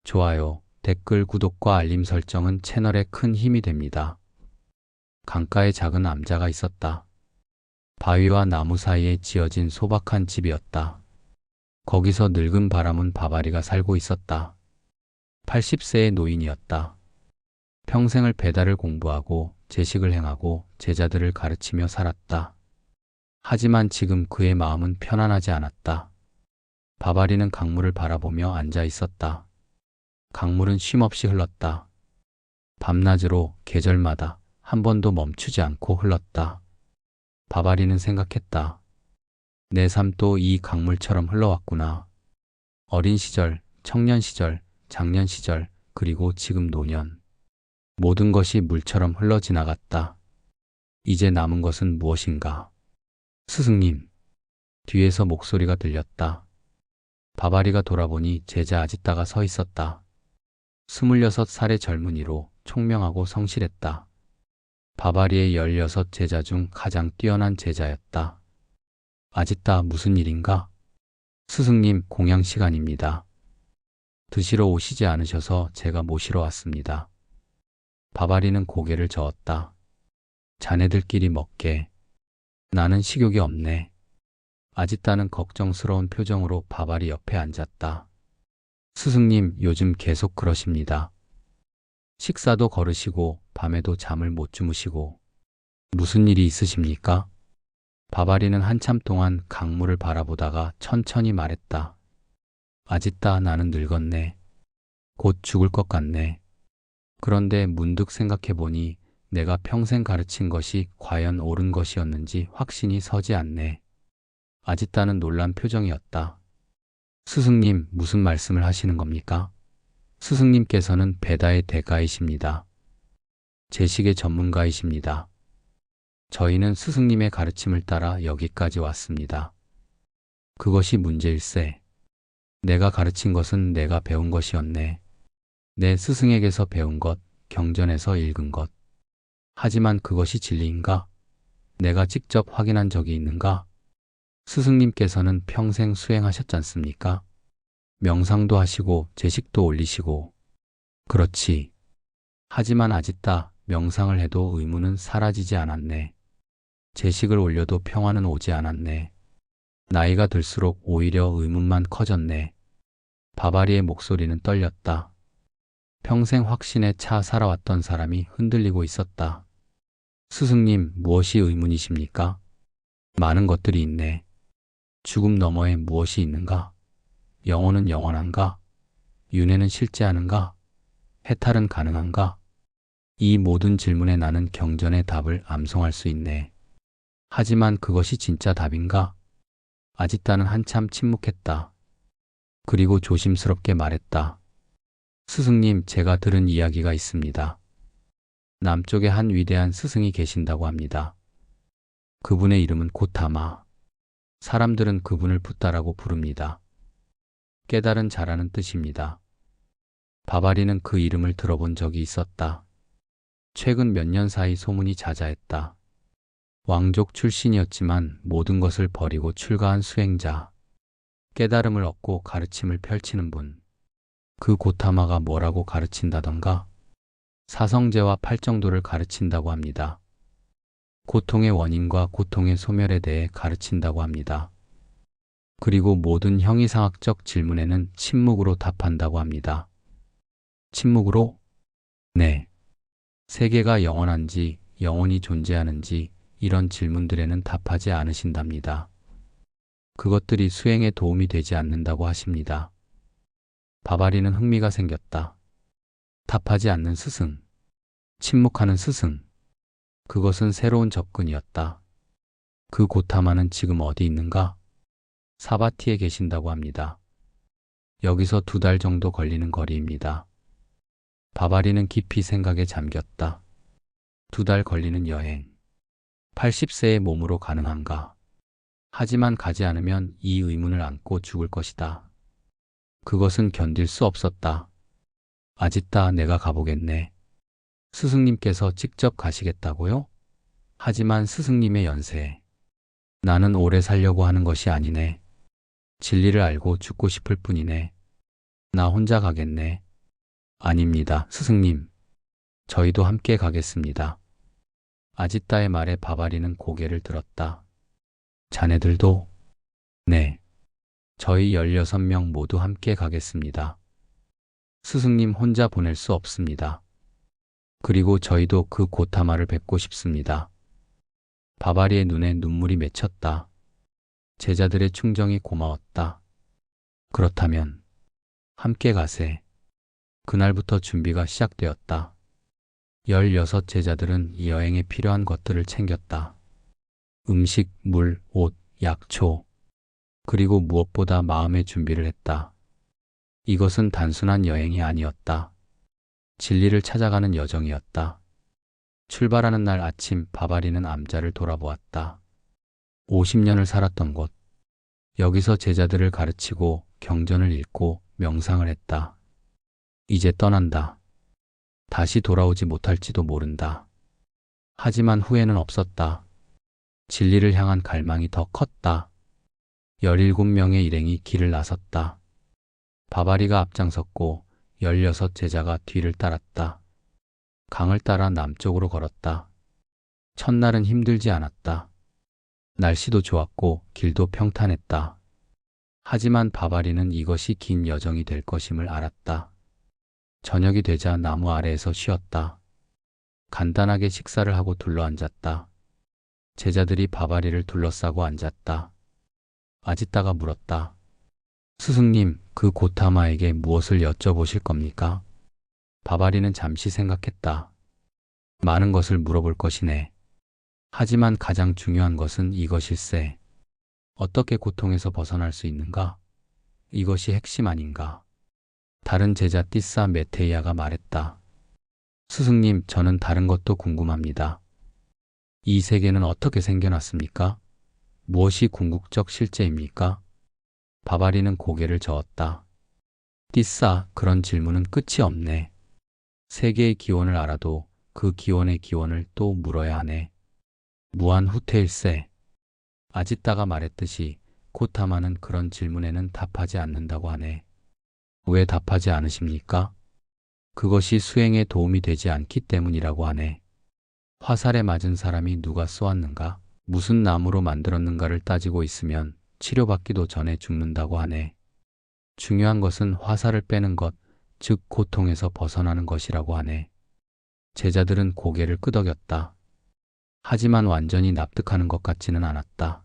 좋아요, 댓글, 구독과 알림 설정은 채널에 큰 힘이 됩니다. 강가에 작은 암자가 있었다. 바위와 나무 사이에 지어진 소박한 집이었다. 거기서 늙은 바람은 바바리가 살고 있었다. 80세의 노인이었다. 평생을 배달을 공부하고 제식을 행하고 제자들을 가르치며 살았다. 하지만 지금 그의 마음은 편안하지 않았다. 바바리는 강물을 바라보며 앉아 있었다. 강물은 쉼없이 흘렀다. 밤낮으로 계절마다 한 번도 멈추지 않고 흘렀다. 바바리는 생각했다. 내 삶도 이 강물처럼 흘러왔구나. 어린 시절, 청년 시절, 장년 시절, 그리고 지금 노년. 모든 것이 물처럼 흘러 지나갔다. 이제 남은 것은 무엇인가? 스승님. 뒤에서 목소리가 들렸다. 바바리가 돌아보니 제자 아지따가 서 있었다. 26살의 젊은이로 총명하고 성실했다. 바바리의 16 제자 중 가장 뛰어난 제자였다. 아지따, 무슨 일인가? 스승님, 공양 시간입니다. 드시러 오시지 않으셔서 제가 모시러 왔습니다. 바바리는 고개를 저었다. 자네들끼리 먹게. 나는 식욕이 없네. 아지따는 걱정스러운 표정으로 바바리 옆에 앉았다. 스승님, 요즘 계속 그러십니다. 식사도 거르시고 밤에도 잠을 못 주무시고. 무슨 일이 있으십니까? 바바리는 한참 동안 강물을 바라보다가 천천히 말했다. 아지따, 나는 늙었네. 곧 죽을 것 같네. 그런데 문득 생각해보니 내가 평생 가르친 것이 과연 옳은 것이었는지 확신이 서지 않네. 아지따는 놀란 표정이었다. 스승님, 무슨 말씀을 하시는 겁니까? 스승님께서는 베다의 대가이십니다. 제식의 전문가이십니다. 저희는 스승님의 가르침을 따라 여기까지 왔습니다. 그것이 문제일세. 내가 가르친 것은 내가 배운 것이었네. 내 스승에게서 배운 것, 경전에서 읽은 것. 하지만 그것이 진리인가? 내가 직접 확인한 적이 있는가? 스승님께서는 평생 수행하셨지 않습니까? 명상도 하시고 제식도 올리시고. 그렇지. 하지만 아지따, 명상을 해도 의문은 사라지지 않았네. 제식을 올려도 평화는 오지 않았네. 나이가 들수록 오히려 의문만 커졌네. 바바리의 목소리는 떨렸다. 평생 확신에 차 살아왔던 사람이 흔들리고 있었다. 스승님, 무엇이 의문이십니까? 많은 것들이 있네. 죽음 너머에 무엇이 있는가? 영혼은 영원한가? 윤회는 실제하는가? 해탈은 가능한가? 이 모든 질문에 나는 경전의 답을 암송할 수 있네. 하지만 그것이 진짜 답인가? 아지따는 한참 침묵했다. 그리고 조심스럽게 말했다. 스승님, 제가 들은 이야기가 있습니다. 남쪽에 한 위대한 스승이 계신다고 합니다. 그분의 이름은 고타마. 사람들은 그분을 붓다라고 부릅니다. 깨달은 자라는 뜻입니다. 바바리는 그 이름을 들어본 적이 있었다. 최근 몇 년 사이 소문이 자자했다. 왕족 출신이었지만 모든 것을 버리고 출가한 수행자. 깨달음을 얻고 가르침을 펼치는 분. 그 고타마가 뭐라고 가르친다던가? 사성제와 팔정도를 가르친다고 합니다. 고통의 원인과 고통의 소멸에 대해 가르친다고 합니다. 그리고 모든 형이상학적 질문에는 침묵으로 답한다고 합니다. 침묵으로? 네. 세계가 영원한지, 영원히 존재하는지 이런 질문들에는 답하지 않으신답니다. 그것들이 수행에 도움이 되지 않는다고 하십니다. 바바리는 흥미가 생겼다. 답하지 않는 스승, 침묵하는 스승. 그것은 새로운 접근이었다. 그 고타마는 지금 어디 있는가? 사바티에 계신다고 합니다. 여기서 2달 정도 걸리는 거리입니다. 바바리는 깊이 생각에 잠겼다. 2달 걸리는 여행. 80세의 몸으로 가능한가? 하지만 가지 않으면 이 의문을 안고 죽을 것이다. 그것은 견딜 수 없었다. 아지따, 내가 가보겠네. 스승님께서 직접 가시겠다고요? 하지만 스승님의 연세. 나는 오래 살려고 하는 것이 아니네. 진리를 알고 죽고 싶을 뿐이네. 나 혼자 가겠네. 아닙니다, 스승님. 저희도 함께 가겠습니다. 아지따의 말에 바바리는 고개를 들었다. 자네들도? 네. 저희 16명 모두 함께 가겠습니다. 스승님 혼자 보낼 수 없습니다. 그리고 저희도 그 고타마를 뵙고 싶습니다. 바바리의 눈에 눈물이 맺혔다. 제자들의 충정이 고마웠다. 그렇다면 함께 가세. 그날부터 준비가 시작되었다. 16 제자들은 이 여행에 필요한 것들을 챙겼다. 음식, 물, 옷, 약초, 그리고 무엇보다 마음의 준비를 했다. 이것은 단순한 여행이 아니었다. 진리를 찾아가는 여정이었다. 출발하는 날 아침 바바리는 암자를 돌아보았다. 50년을 살았던 곳. 여기서 제자들을 가르치고 경전을 읽고 명상을 했다. 이제 떠난다. 다시 돌아오지 못할지도 모른다. 하지만 후회는 없었다. 진리를 향한 갈망이 더 컸다. 17명의 일행이 길을 나섰다. 바바리가 앞장섰고 16 제자가 뒤를 따랐다. 강을 따라 남쪽으로 걸었다. 첫날은 힘들지 않았다. 날씨도 좋았고 길도 평탄했다. 하지만 바바리는 이것이 긴 여정이 될 것임을 알았다. 저녁이 되자 나무 아래에서 쉬었다. 간단하게 식사를 하고 둘러앉았다. 제자들이 바바리를 둘러싸고 앉았다. 아지따가 물었다. 스승님, 그 고타마에게 무엇을 여쭤보실 겁니까? 바바리는 잠시 생각했다. 많은 것을 물어볼 것이네. 하지만 가장 중요한 것은 이것일세. 어떻게 고통에서 벗어날 수 있는가? 이것이 핵심 아닌가? 다른 제자 띠사 메테이아가 말했다. 스승님, 저는 다른 것도 궁금합니다. 이 세계는 어떻게 생겨났습니까? 무엇이 궁극적 실제입니까? 바바리는 고개를 저었다. 띠사, 그런 질문은 끝이 없네. 세계의 기원을 알아도 그 기원의 기원을 또 물어야 하네. 무한 후퇴일세. 아지따가 말했듯이 고타마는 그런 질문에는 답하지 않는다고 하네. 왜 답하지 않으십니까? 그것이 수행에 도움이 되지 않기 때문이라고 하네. 화살에 맞은 사람이 누가 쏘았는가? 무슨 나무로 만들었는가를 따지고 있으면 치료받기도 전에 죽는다고 하네. 중요한 것은 화살을 빼는 것, 즉 고통에서 벗어나는 것이라고 하네. 제자들은 고개를 끄덕였다. 하지만 완전히 납득하는 것 같지는 않았다.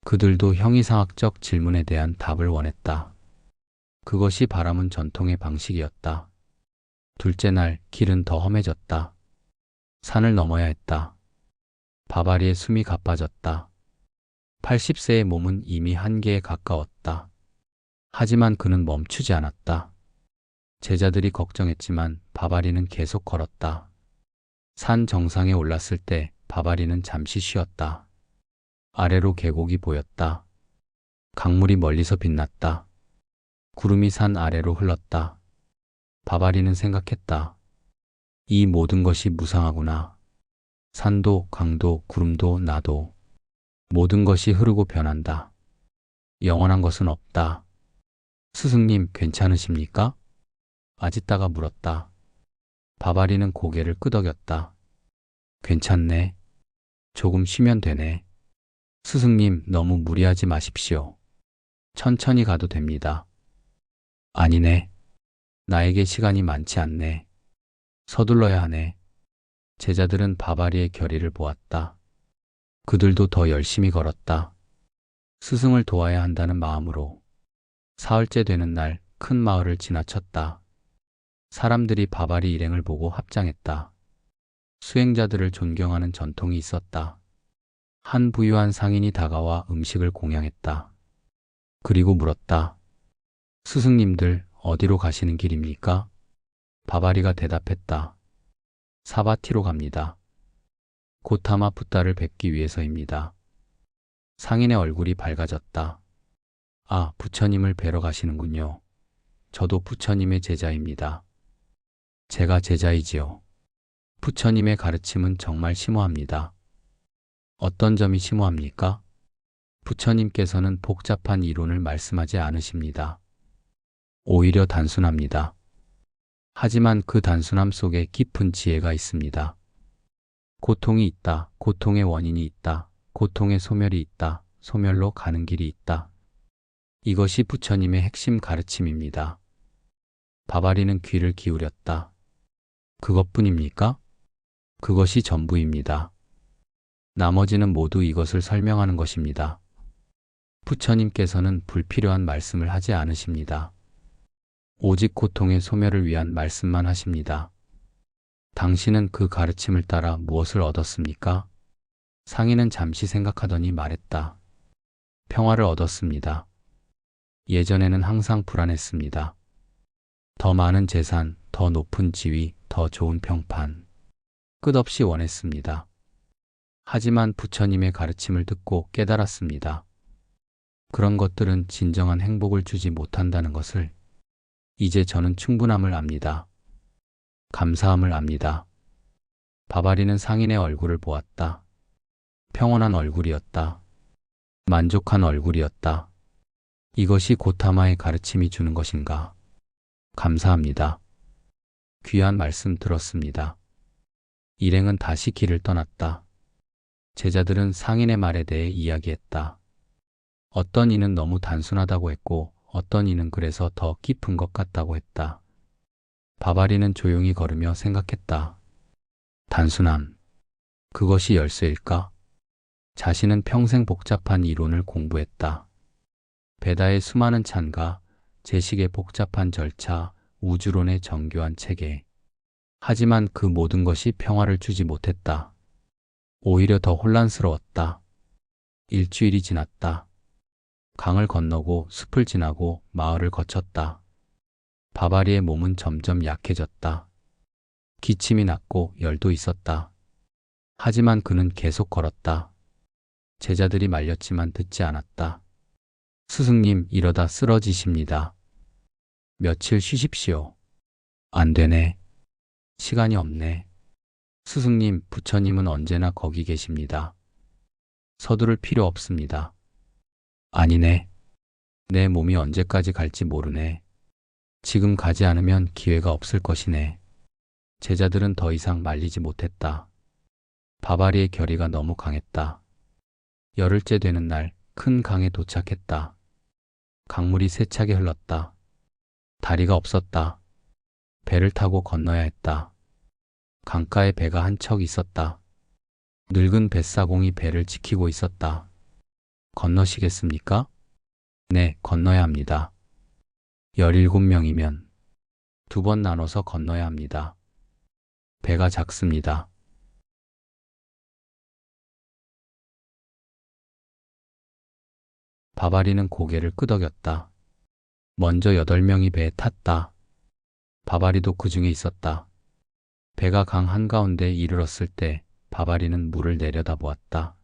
그들도 형이상학적 질문에 대한 답을 원했다. 그것이 바라문 전통의 방식이었다. 둘째 날 길은 더 험해졌다. 산을 넘어야 했다. 바바리의 숨이 가빠졌다. 80세의 몸은 이미 한계에 가까웠다. 하지만 그는 멈추지 않았다. 제자들이 걱정했지만 바바리는 계속 걸었다. 산 정상에 올랐을 때 바바리는 잠시 쉬었다. 아래로 계곡이 보였다. 강물이 멀리서 빛났다. 구름이 산 아래로 흘렀다. 바바리는 생각했다. 이 모든 것이 무상하구나. 산도, 강도, 구름도, 나도. 모든 것이 흐르고 변한다. 영원한 것은 없다. 스승님, 괜찮으십니까? 아지따가 물었다. 바바리는 고개를 끄덕였다. 괜찮네. 조금 쉬면 되네. 스승님, 너무 무리하지 마십시오. 천천히 가도 됩니다. 아니네. 나에게 시간이 많지 않네. 서둘러야 하네. 제자들은 바바리의 결의를 보았다. 그들도 더 열심히 걸었다. 스승을 도와야 한다는 마음으로. 사흘째 되는 날 큰 마을을 지나쳤다. 사람들이 바바리 일행을 보고 합장했다. 수행자들을 존경하는 전통이 있었다. 한 부유한 상인이 다가와 음식을 공양했다. 그리고 물었다. 스승님들, 어디로 가시는 길입니까? 바바리가 대답했다. 사바티로 갑니다. 고타마 붓다를 뵙기 위해서입니다. 상인의 얼굴이 밝아졌다. 아, 부처님을 뵈러 가시는군요. 저도 부처님의 제자입니다. 제가 제자이지요. 부처님의 가르침은 정말 심오합니다. 어떤 점이 심오합니까? 부처님께서는 복잡한 이론을 말씀하지 않으십니다. 오히려 단순합니다. 하지만 그 단순함 속에 깊은 지혜가 있습니다. 고통이 있다. 고통의 원인이 있다. 고통의 소멸이 있다. 소멸로 가는 길이 있다. 이것이 부처님의 핵심 가르침입니다. 바바리는 귀를 기울였다. 그것뿐입니까? 그것이 전부입니다. 나머지는 모두 이것을 설명하는 것입니다. 부처님께서는 불필요한 말씀을 하지 않으십니다. 오직 고통의 소멸을 위한 말씀만 하십니다. 당신은 그 가르침을 따라 무엇을 얻었습니까? 상인은 잠시 생각하더니 말했다. 평화를 얻었습니다. 예전에는 항상 불안했습니다. 더 많은 재산, 더 높은 지위, 더 좋은 평판. 끝없이 원했습니다. 하지만 부처님의 가르침을 듣고 깨달았습니다. 그런 것들은 진정한 행복을 주지 못한다는 것을. 이제 저는 충분함을 압니다. 감사함을 압니다. 바바리는 상인의 얼굴을 보았다. 평온한 얼굴이었다. 만족한 얼굴이었다. 이것이 고타마의 가르침이 주는 것인가? 감사합니다. 귀한 말씀 들었습니다. 일행은 다시 길을 떠났다. 제자들은 상인의 말에 대해 이야기했다. 어떤 이는 너무 단순하다고 했고 어떤 이는 그래서 더 깊은 것 같다고 했다. 바바리는 조용히 걸으며 생각했다. 단순함. 그것이 열쇠일까? 자신은 평생 복잡한 이론을 공부했다. 베다의 수많은 찬가, 제식의 복잡한 절차, 우주론의 정교한 체계. 하지만 그 모든 것이 평화를 주지 못했다. 오히려 더 혼란스러웠다. 일주일이 지났다. 강을 건너고 숲을 지나고 마을을 거쳤다. 바바리의 몸은 점점 약해졌다. 기침이 났고 열도 있었다. 하지만 그는 계속 걸었다. 제자들이 말렸지만 듣지 않았다. 스승님, 이러다 쓰러지십니다. 며칠 쉬십시오. 안 되네. 시간이 없네. 스승님, 부처님은 언제나 거기 계십니다. 서두를 필요 없습니다. 아니네. 내 몸이 언제까지 갈지 모르네. 지금 가지 않으면 기회가 없을 것이네. 제자들은 더 이상 말리지 못했다. 바바리의 결의가 너무 강했다. 열흘째 되는 날 큰 강에 도착했다. 강물이 세차게 흘렀다. 다리가 없었다. 배를 타고 건너야 했다. 강가에 배가 한 척 있었다. 늙은 뱃사공이 배를 지키고 있었다. 건너시겠습니까? 네, 건너야 합니다. 17명이면 2번 나눠서 건너야 합니다. 배가 작습니다. 바바리는 고개를 끄덕였다. 먼저 8명이 배에 탔다. 바바리도 그 중에 있었다. 배가 강 한가운데 이르렀을 때 바바리는 물을 내려다보았다.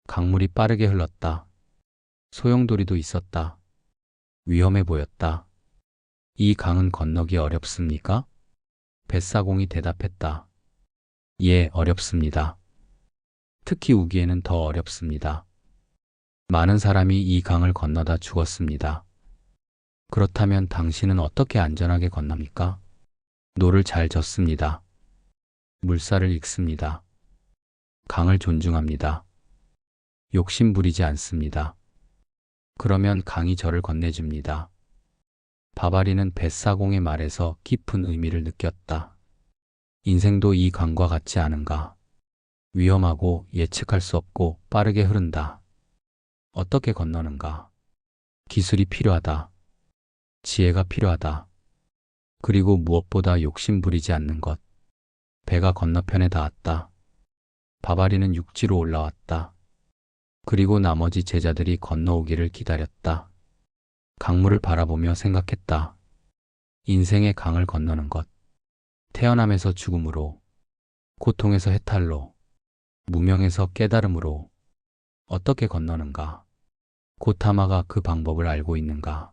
강물이 빠르게 흘렀다. 소용돌이도 있었다. 위험해 보였다. 이 강은 건너기 어렵습니까? 뱃사공이 대답했다. 예, 어렵습니다. 특히 우기에는 더 어렵습니다. 많은 사람이 이 강을 건너다 죽었습니다. 그렇다면 당신은 어떻게 안전하게 건넙니까? 노를 잘 젓습니다. 물살을 읽습니다. 강을 존중합니다. 욕심 부리지 않습니다. 그러면 강이 저를 건네줍니다. 바바리는 뱃사공의 말에서 깊은 의미를 느꼈다. 인생도 이 강과 같지 않은가? 위험하고 예측할 수 없고 빠르게 흐른다. 어떻게 건너는가? 기술이 필요하다. 지혜가 필요하다. 그리고 무엇보다 욕심 부리지 않는 것. 배가 건너편에 닿았다. 바바리는 육지로 올라왔다. 그리고 나머지 제자들이 건너오기를 기다렸다. 강물을 바라보며 생각했다. 인생의 강을 건너는 것. 태어남에서 죽음으로, 고통에서 해탈로, 무명에서 깨달음으로 어떻게 건너는가? 고타마가 그 방법을 알고 있는가?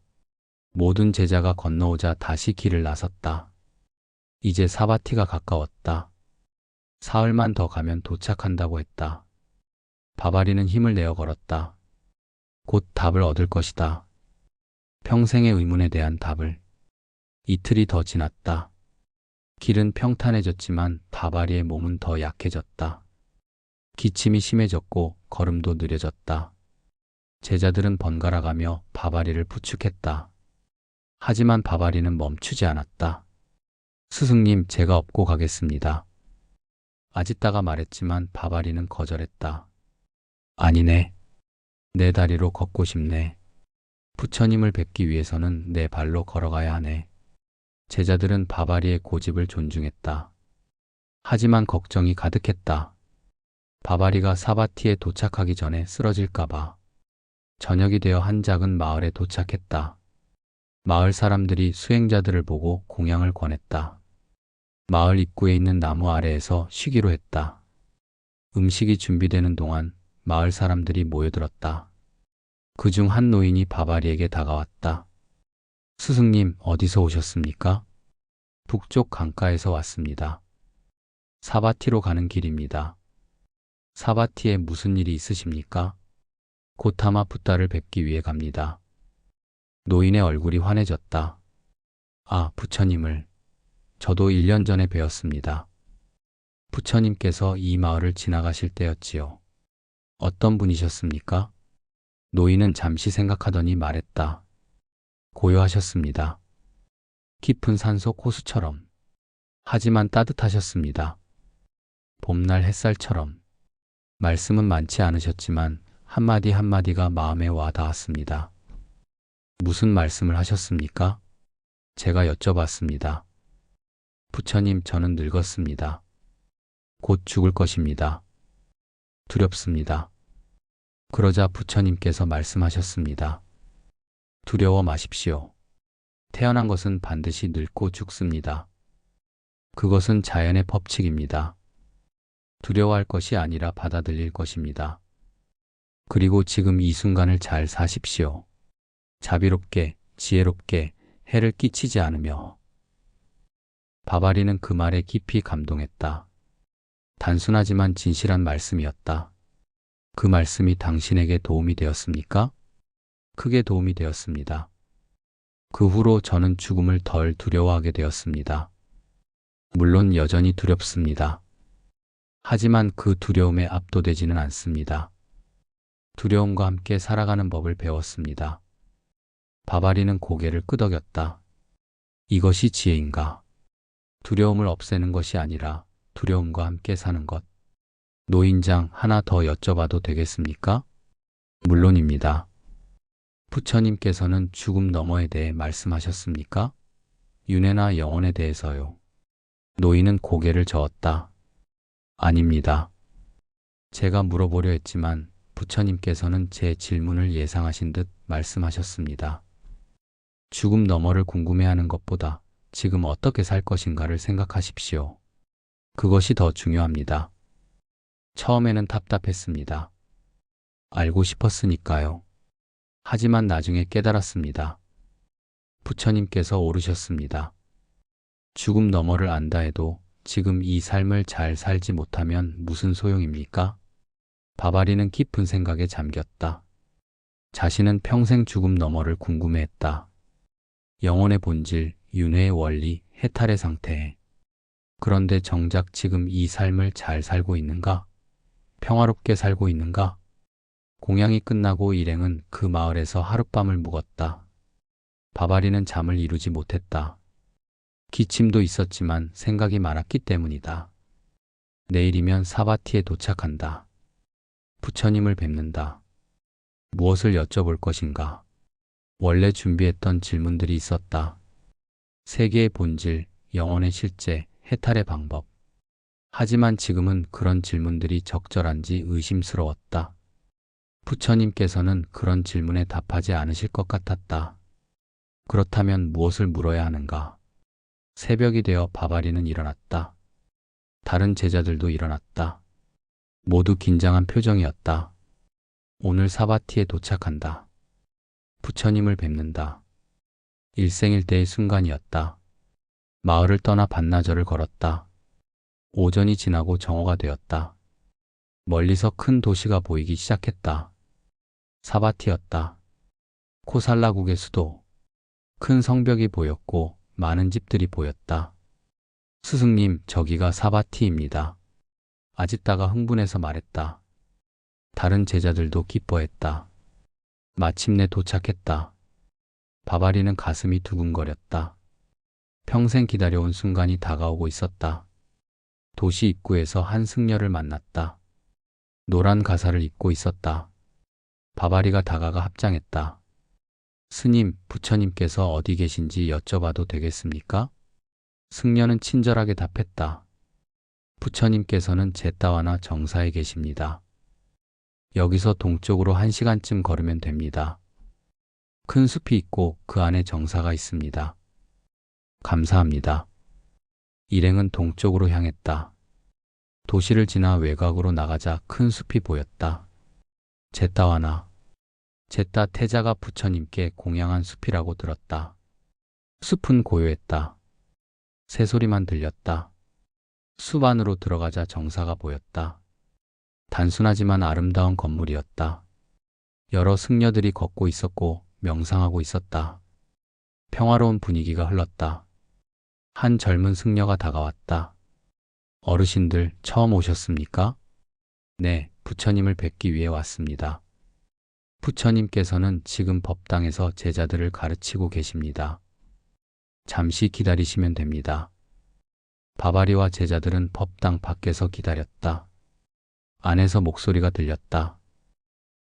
모든 제자가 건너오자 다시 길을 나섰다. 이제 사바티가 가까웠다. 사흘만 더 가면 도착한다고 했다. 바바리는 힘을 내어 걸었다. 곧 답을 얻을 것이다. 평생의 의문에 대한 답을. 이틀이 더 지났다. 길은 평탄해졌지만 바바리의 몸은 더 약해졌다. 기침이 심해졌고 걸음도 느려졌다. 제자들은 번갈아가며 바바리를 부축했다. 하지만 바바리는 멈추지 않았다. 스승님, 제가 업고 가겠습니다. 아짓다가 말했지만 바바리는 거절했다. 아니네. 내 다리로 걷고 싶네. 부처님을 뵙기 위해서는 내 발로 걸어가야 하네. 제자들은 바바리의 고집을 존중했다. 하지만 걱정이 가득했다. 바바리가 사바티에 도착하기 전에 쓰러질까봐. 저녁이 되어 한 작은 마을에 도착했다. 마을 사람들이 수행자들을 보고 공양을 권했다. 마을 입구에 있는 나무 아래에서 쉬기로 했다. 음식이 준비되는 동안 마을 사람들이 모여들었다. 그중 한 노인이 바바리에게 다가왔다. 스승님, 어디서 오셨습니까? 북쪽 강가에서 왔습니다. 사바티로 가는 길입니다. 사바티에 무슨 일이 있으십니까? 고타마 붓다를 뵙기 위해 갑니다. 노인의 얼굴이 환해졌다. 아, 부처님을. 저도 1년 전에 뵈었습니다. 부처님께서 이 마을을 지나가실 때였지요. 어떤 분이셨습니까? 노인은 잠시 생각하더니 말했다. 고요하셨습니다. 깊은 산속 호수처럼. 하지만 따뜻하셨습니다. 봄날 햇살처럼. 말씀은 많지 않으셨지만 한마디 한마디가 마음에 와 닿았습니다. 무슨 말씀을 하셨습니까? 제가 여쭤봤습니다. 부처님, 저는 늙었습니다. 곧 죽을 것입니다. 두렵습니다. 그러자 부처님께서 말씀하셨습니다. 두려워 마십시오. 태어난 것은 반드시 늙고 죽습니다. 그것은 자연의 법칙입니다. 두려워할 것이 아니라 받아들일 것입니다. 그리고 지금 이 순간을 잘 사십시오. 자비롭게, 지혜롭게, 해를 끼치지 않으며. 바바리는 그 말에 깊이 감동했다. 단순하지만 진실한 말씀이었다. 그 말씀이 당신에게 도움이 되었습니까? 크게 도움이 되었습니다. 그 후로 저는 죽음을 덜 두려워하게 되었습니다. 물론 여전히 두렵습니다. 하지만 그 두려움에 압도되지는 않습니다. 두려움과 함께 살아가는 법을 배웠습니다. 바바리는 고개를 끄덕였다. 이것이 지혜인가? 두려움을 없애는 것이 아니라 두려움과 함께 사는 것. 노인장, 하나 더 여쭤봐도 되겠습니까? 물론입니다. 부처님께서는 죽음 너머에 대해 말씀하셨습니까? 윤회나 영혼에 대해서요. 노인은 고개를 저었다. 아닙니다. 제가 물어보려 했지만 부처님께서는 제 질문을 예상하신 듯 말씀하셨습니다. 죽음 너머를 궁금해하는 것보다 지금 어떻게 살 것인가를 생각하십시오. 그것이 더 중요합니다. 처음에는 답답했습니다. 알고 싶었으니까요. 하지만 나중에 깨달았습니다. 부처님께서 오르셨습니다. 죽음 너머를 안다 해도 지금 이 삶을 잘 살지 못하면 무슨 소용입니까? 바바리는 깊은 생각에 잠겼다. 자신은 평생 죽음 너머를 궁금해했다. 영혼의 본질, 윤회의 원리, 해탈의 상태. 그런데 정작 지금 이 삶을 잘 살고 있는가? 평화롭게 살고 있는가? 공양이 끝나고 일행은 그 마을에서 하룻밤을 묵었다. 바바리는 잠을 이루지 못했다. 기침도 있었지만 생각이 많았기 때문이다. 내일이면 사바티에 도착한다. 부처님을 뵙는다. 무엇을 여쭤볼 것인가? 원래 준비했던 질문들이 있었다. 세계의 본질, 영혼의 실제, 해탈의 방법. 하지만 지금은 그런 질문들이 적절한지 의심스러웠다. 부처님께서는 그런 질문에 답하지 않으실 것 같았다. 그렇다면 무엇을 물어야 하는가? 새벽이 되어 바바리는 일어났다. 다른 제자들도 일어났다. 모두 긴장한 표정이었다. 오늘 사바티에 도착한다. 부처님을 뵙는다. 일생일대의 순간이었다. 마을을 떠나 반나절을 걸었다. 오전이 지나고 정오가 되었다. 멀리서 큰 도시가 보이기 시작했다. 사바티였다. 코살라국의 수도. 큰 성벽이 보였고 많은 집들이 보였다. 스승님, 저기가 사바티입니다. 아집다가 흥분해서 말했다. 다른 제자들도 기뻐했다. 마침내 도착했다. 바바리는 가슴이 두근거렸다. 평생 기다려온 순간이 다가오고 있었다. 도시 입구에서 한 승려를 만났다. 노란 가사를 입고 있었다. 바바리가 다가가 합장했다. 스님, 부처님께서 어디 계신지 여쭤봐도 되겠습니까? 승려는 친절하게 답했다. 부처님께서는 제따와나 정사에 계십니다. 여기서 동쪽으로 1시간쯤 걸으면 됩니다. 큰 숲이 있고 그 안에 정사가 있습니다. 감사합니다. 일행은 동쪽으로 향했다. 도시를 지나 외곽으로 나가자 큰 숲이 보였다. 제따와나. 제따 태자가 부처님께 공양한 숲이라고 들었다. 숲은 고요했다. 새소리만 들렸다. 숲 안으로 들어가자 정사가 보였다. 단순하지만 아름다운 건물이었다. 여러 승려들이 걷고 있었고 명상하고 있었다. 평화로운 분위기가 흘렀다. 한 젊은 승려가 다가왔다. 어르신들 처음 오셨습니까? 네, 부처님을 뵙기 위해 왔습니다. 부처님께서는 지금 법당에서 제자들을 가르치고 계십니다. 잠시 기다리시면 됩니다. 바바리와 제자들은 법당 밖에서 기다렸다. 안에서 목소리가 들렸다.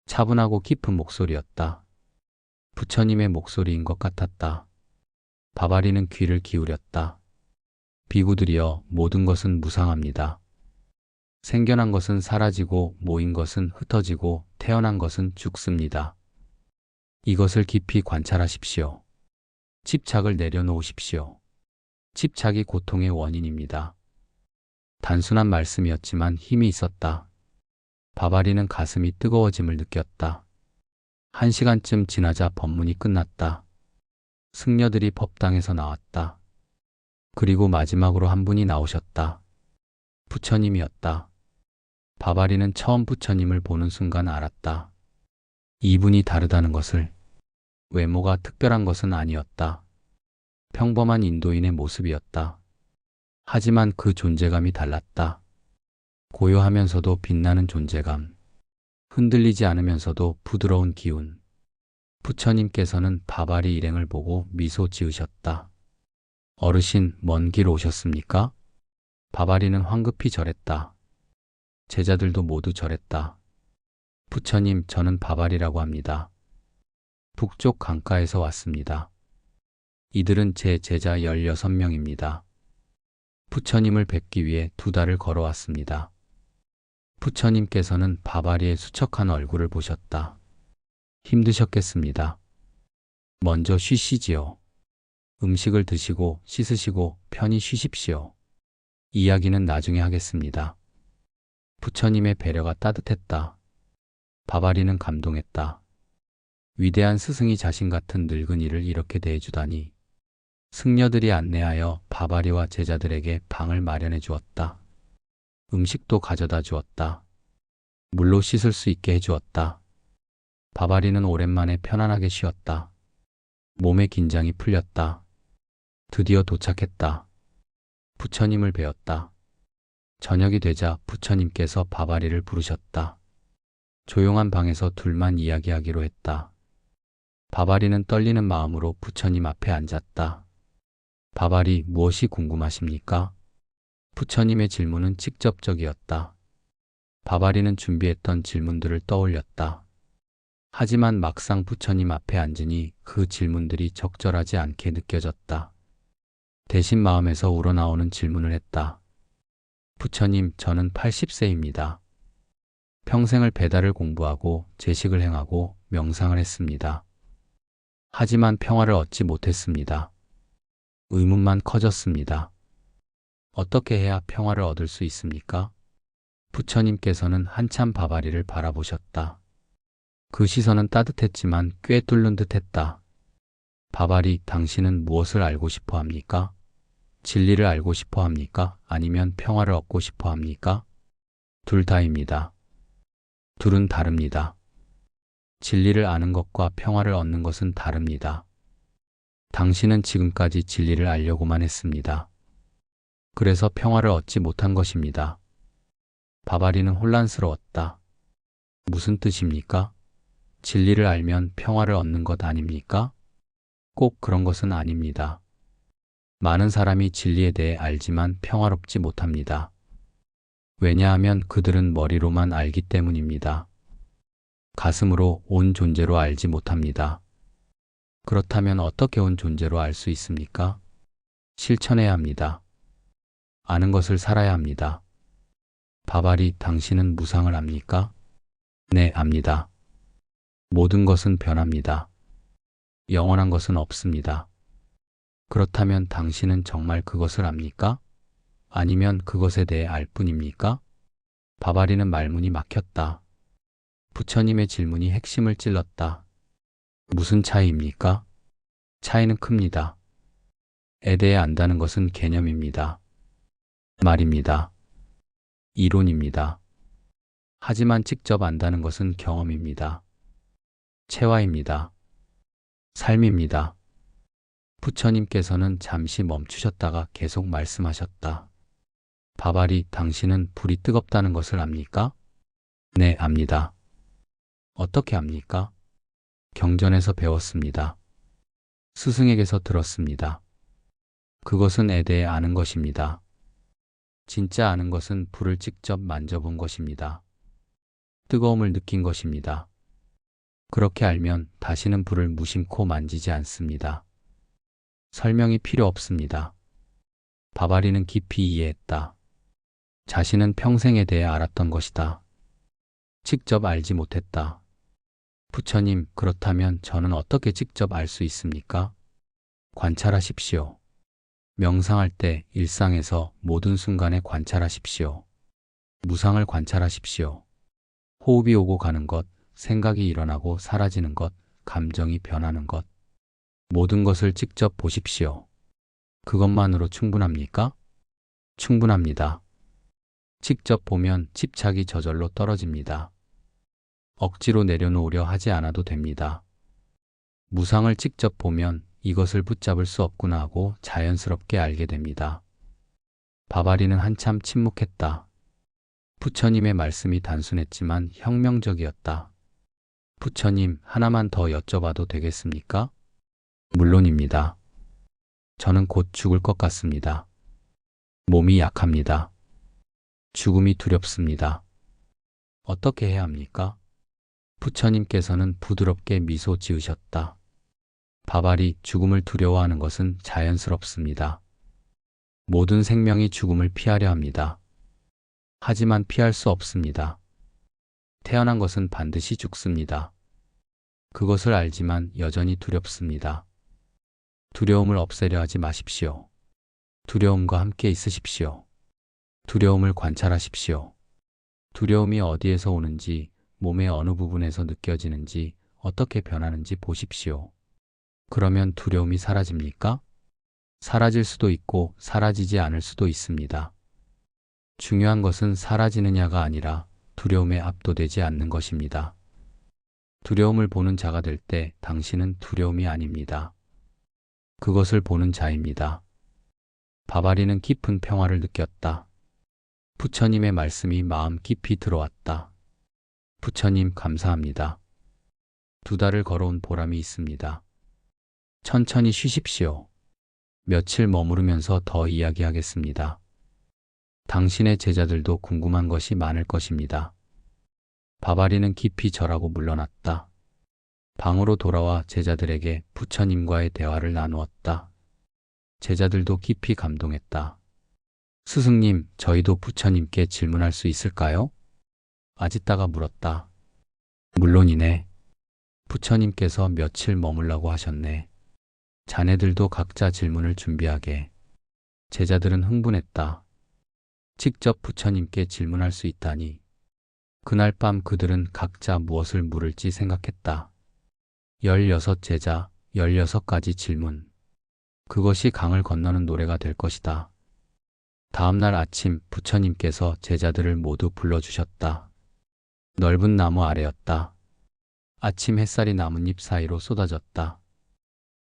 차분하고 깊은 목소리였다. 부처님의 목소리인 것 같았다. 바바리는 귀를 기울였다. 비구들이여, 모든 것은 무상합니다. 생겨난 것은 사라지고 모인 것은 흩어지고 태어난 것은 죽습니다. 이것을 깊이 관찰하십시오. 집착을 내려놓으십시오. 집착이 고통의 원인입니다. 단순한 말씀이었지만 힘이 있었다. 바바리는 가슴이 뜨거워짐을 느꼈다. 1시간쯤 지나자 법문이 끝났다. 승려들이 법당에서 나왔다. 그리고 마지막으로 한 분이 나오셨다. 부처님이었다. 바바리는 처음 부처님을 보는 순간 알았다. 이분이 다르다는 것을. 외모가 특별한 것은 아니었다. 평범한 인도인의 모습이었다. 하지만 그 존재감이 달랐다. 고요하면서도 빛나는 존재감. 흔들리지 않으면서도 부드러운 기운. 부처님께서는 바바리 일행을 보고 미소 지으셨다. 어르신, 먼 길 오셨습니까? 바바리는 황급히 절했다. 제자들도 모두 절했다. 부처님, 저는 바바리라고 합니다. 북쪽 강가에서 왔습니다. 이들은 제 제자 16명입니다. 부처님을 뵙기 위해 2달을 걸어왔습니다. 부처님께서는 바바리의 수척한 얼굴을 보셨다. 힘드셨겠습니다. 먼저 쉬시지요. 음식을 드시고 씻으시고 편히 쉬십시오. 이야기는 나중에 하겠습니다. 부처님의 배려가 따뜻했다. 바바리는 감동했다. 위대한 스승이 자신 같은 늙은이를 이렇게 대해주다니. 승려들이 안내하여 바바리와 제자들에게 방을 마련해 주었다. 음식도 가져다 주었다. 물로 씻을 수 있게 해주었다. 바바리는 오랜만에 편안하게 쉬었다. 몸의 긴장이 풀렸다. 드디어 도착했다. 부처님을 뵈었다. 저녁이 되자 부처님께서 바바리를 부르셨다. 조용한 방에서 둘만 이야기하기로 했다. 바바리는 떨리는 마음으로 부처님 앞에 앉았다. 바바리, 무엇이 궁금하십니까? 부처님의 질문은 직접적이었다. 바바리는 준비했던 질문들을 떠올렸다. 하지만 막상 부처님 앞에 앉으니 그 질문들이 적절하지 않게 느껴졌다. 대신 마음에서 우러나오는 질문을 했다. 부처님, 저는 80세입니다. 평생을 배달을 공부하고 제식을 행하고 명상을 했습니다. 하지만 평화를 얻지 못했습니다. 의문만 커졌습니다. 어떻게 해야 평화를 얻을 수 있습니까? 부처님께서는 한참 바바리를 바라보셨다. 그 시선은 따뜻했지만 꽤 뚫는 듯했다. 바바리, 당신은 무엇을 알고 싶어 합니까? 진리를 알고 싶어 합니까? 아니면 평화를 얻고 싶어 합니까? 둘 다입니다. 둘은 다릅니다. 진리를 아는 것과 평화를 얻는 것은 다릅니다. 당신은 지금까지 진리를 알려고만 했습니다. 그래서 평화를 얻지 못한 것입니다. 바바리는 혼란스러웠다. 무슨 뜻입니까? 진리를 알면 평화를 얻는 것 아닙니까? 꼭 그런 것은 아닙니다. 많은 사람이 진리에 대해 알지만 평화롭지 못합니다. 왜냐하면 그들은 머리로만 알기 때문입니다. 가슴으로 온 존재로 알지 못합니다. 그렇다면 어떻게 온 존재로 알 수 있습니까? 실천해야 합니다. 아는 것을 살아야 합니다. 바바리, 당신은 무상을 압니까? 네, 압니다. 모든 것은 변합니다. 영원한 것은 없습니다. 그렇다면 당신은 정말 그것을 압니까? 아니면 그것에 대해 알 뿐입니까? 바바리는 말문이 막혔다. 부처님의 질문이 핵심을 찔렀다. 무슨 차이입니까? 차이는 큽니다. 에 대해 안다는 것은 개념입니다. 말입니다. 이론입니다. 하지만 직접 안다는 것은 경험입니다. 체화입니다. 삶입니다. 부처님께서는 잠시 멈추셨다가 계속 말씀하셨다. 바바리, 당신은 불이 뜨겁다는 것을 압니까? 네, 압니다. 어떻게 압니까? 경전에서 배웠습니다. 스승에게서 들었습니다. 그것은 에 대해 아는 것입니다. 진짜 아는 것은 불을 직접 만져본 것입니다. 뜨거움을 느낀 것입니다. 그렇게 알면 다시는 불을 무심코 만지지 않습니다. 설명이 필요 없습니다. 바바리는 깊이 이해했다. 자신은 평생에 대해 알았던 것이다. 직접 알지 못했다. 부처님, 그렇다면 저는 어떻게 직접 알 수 있습니까? 관찰하십시오. 명상할 때 일상에서 모든 순간에 관찰하십시오. 무상을 관찰하십시오. 호흡이 오고 가는 것, 생각이 일어나고 사라지는 것, 감정이 변하는 것. 모든 것을 직접 보십시오. 그것만으로 충분합니까? 충분합니다. 직접 보면 집착이 저절로 떨어집니다. 억지로 내려놓으려 하지 않아도 됩니다. 무상을 직접 보면 이것을 붙잡을 수 없구나 하고 자연스럽게 알게 됩니다. 바바리는 한참 침묵했다. 부처님의 말씀이 단순했지만 혁명적이었다. 부처님, 하나만 더 여쭤봐도 되겠습니까? 물론입니다. 저는 곧 죽을 것 같습니다. 몸이 약합니다. 죽음이 두렵습니다. 어떻게 해야 합니까? 부처님께서는 부드럽게 미소 지으셨다. 바바리, 죽음을 두려워하는 것은 자연스럽습니다. 모든 생명이 죽음을 피하려 합니다. 하지만 피할 수 없습니다. 태어난 것은 반드시 죽습니다. 그것을 알지만 여전히 두렵습니다. 두려움을 없애려 하지 마십시오. 두려움과 함께 있으십시오. 두려움을 관찰하십시오. 두려움이 어디에서 오는지, 몸의 어느 부분에서 느껴지는지, 어떻게 변하는지 보십시오. 그러면 두려움이 사라집니까? 사라질 수도 있고 사라지지 않을 수도 있습니다. 중요한 것은 사라지느냐가 아니라 두려움에 압도되지 않는 것입니다. 두려움을 보는 자가 될 때 당신은 두려움이 아닙니다. 그것을 보는 자입니다. 바바리는 깊은 평화를 느꼈다. 부처님의 말씀이 마음 깊이 들어왔다. 부처님, 감사합니다. 2달을 걸어온 보람이 있습니다. 천천히 쉬십시오. 며칠 머무르면서 더 이야기하겠습니다. 당신의 제자들도 궁금한 것이 많을 것입니다. 바바리는 깊이 절하고 물러났다. 방으로 돌아와 제자들에게 부처님과의 대화를 나누었다. 제자들도 깊이 감동했다. 스승님, 저희도 부처님께 질문할 수 있을까요? 아지따가 물었다. 물론이네. 부처님께서 며칠 머물라고 하셨네. 자네들도 각자 질문을 준비하게. 제자들은 흥분했다. 직접 부처님께 질문할 수 있다니. 그날 밤 그들은 각자 무엇을 물을지 생각했다. 16제자, 16가지 질문. 그것이 강을 건너는 노래가 될 것이다. 다음 날 아침 부처님께서 제자들을 모두 불러주셨다. 넓은 나무 아래였다. 아침 햇살이 나뭇잎 사이로 쏟아졌다.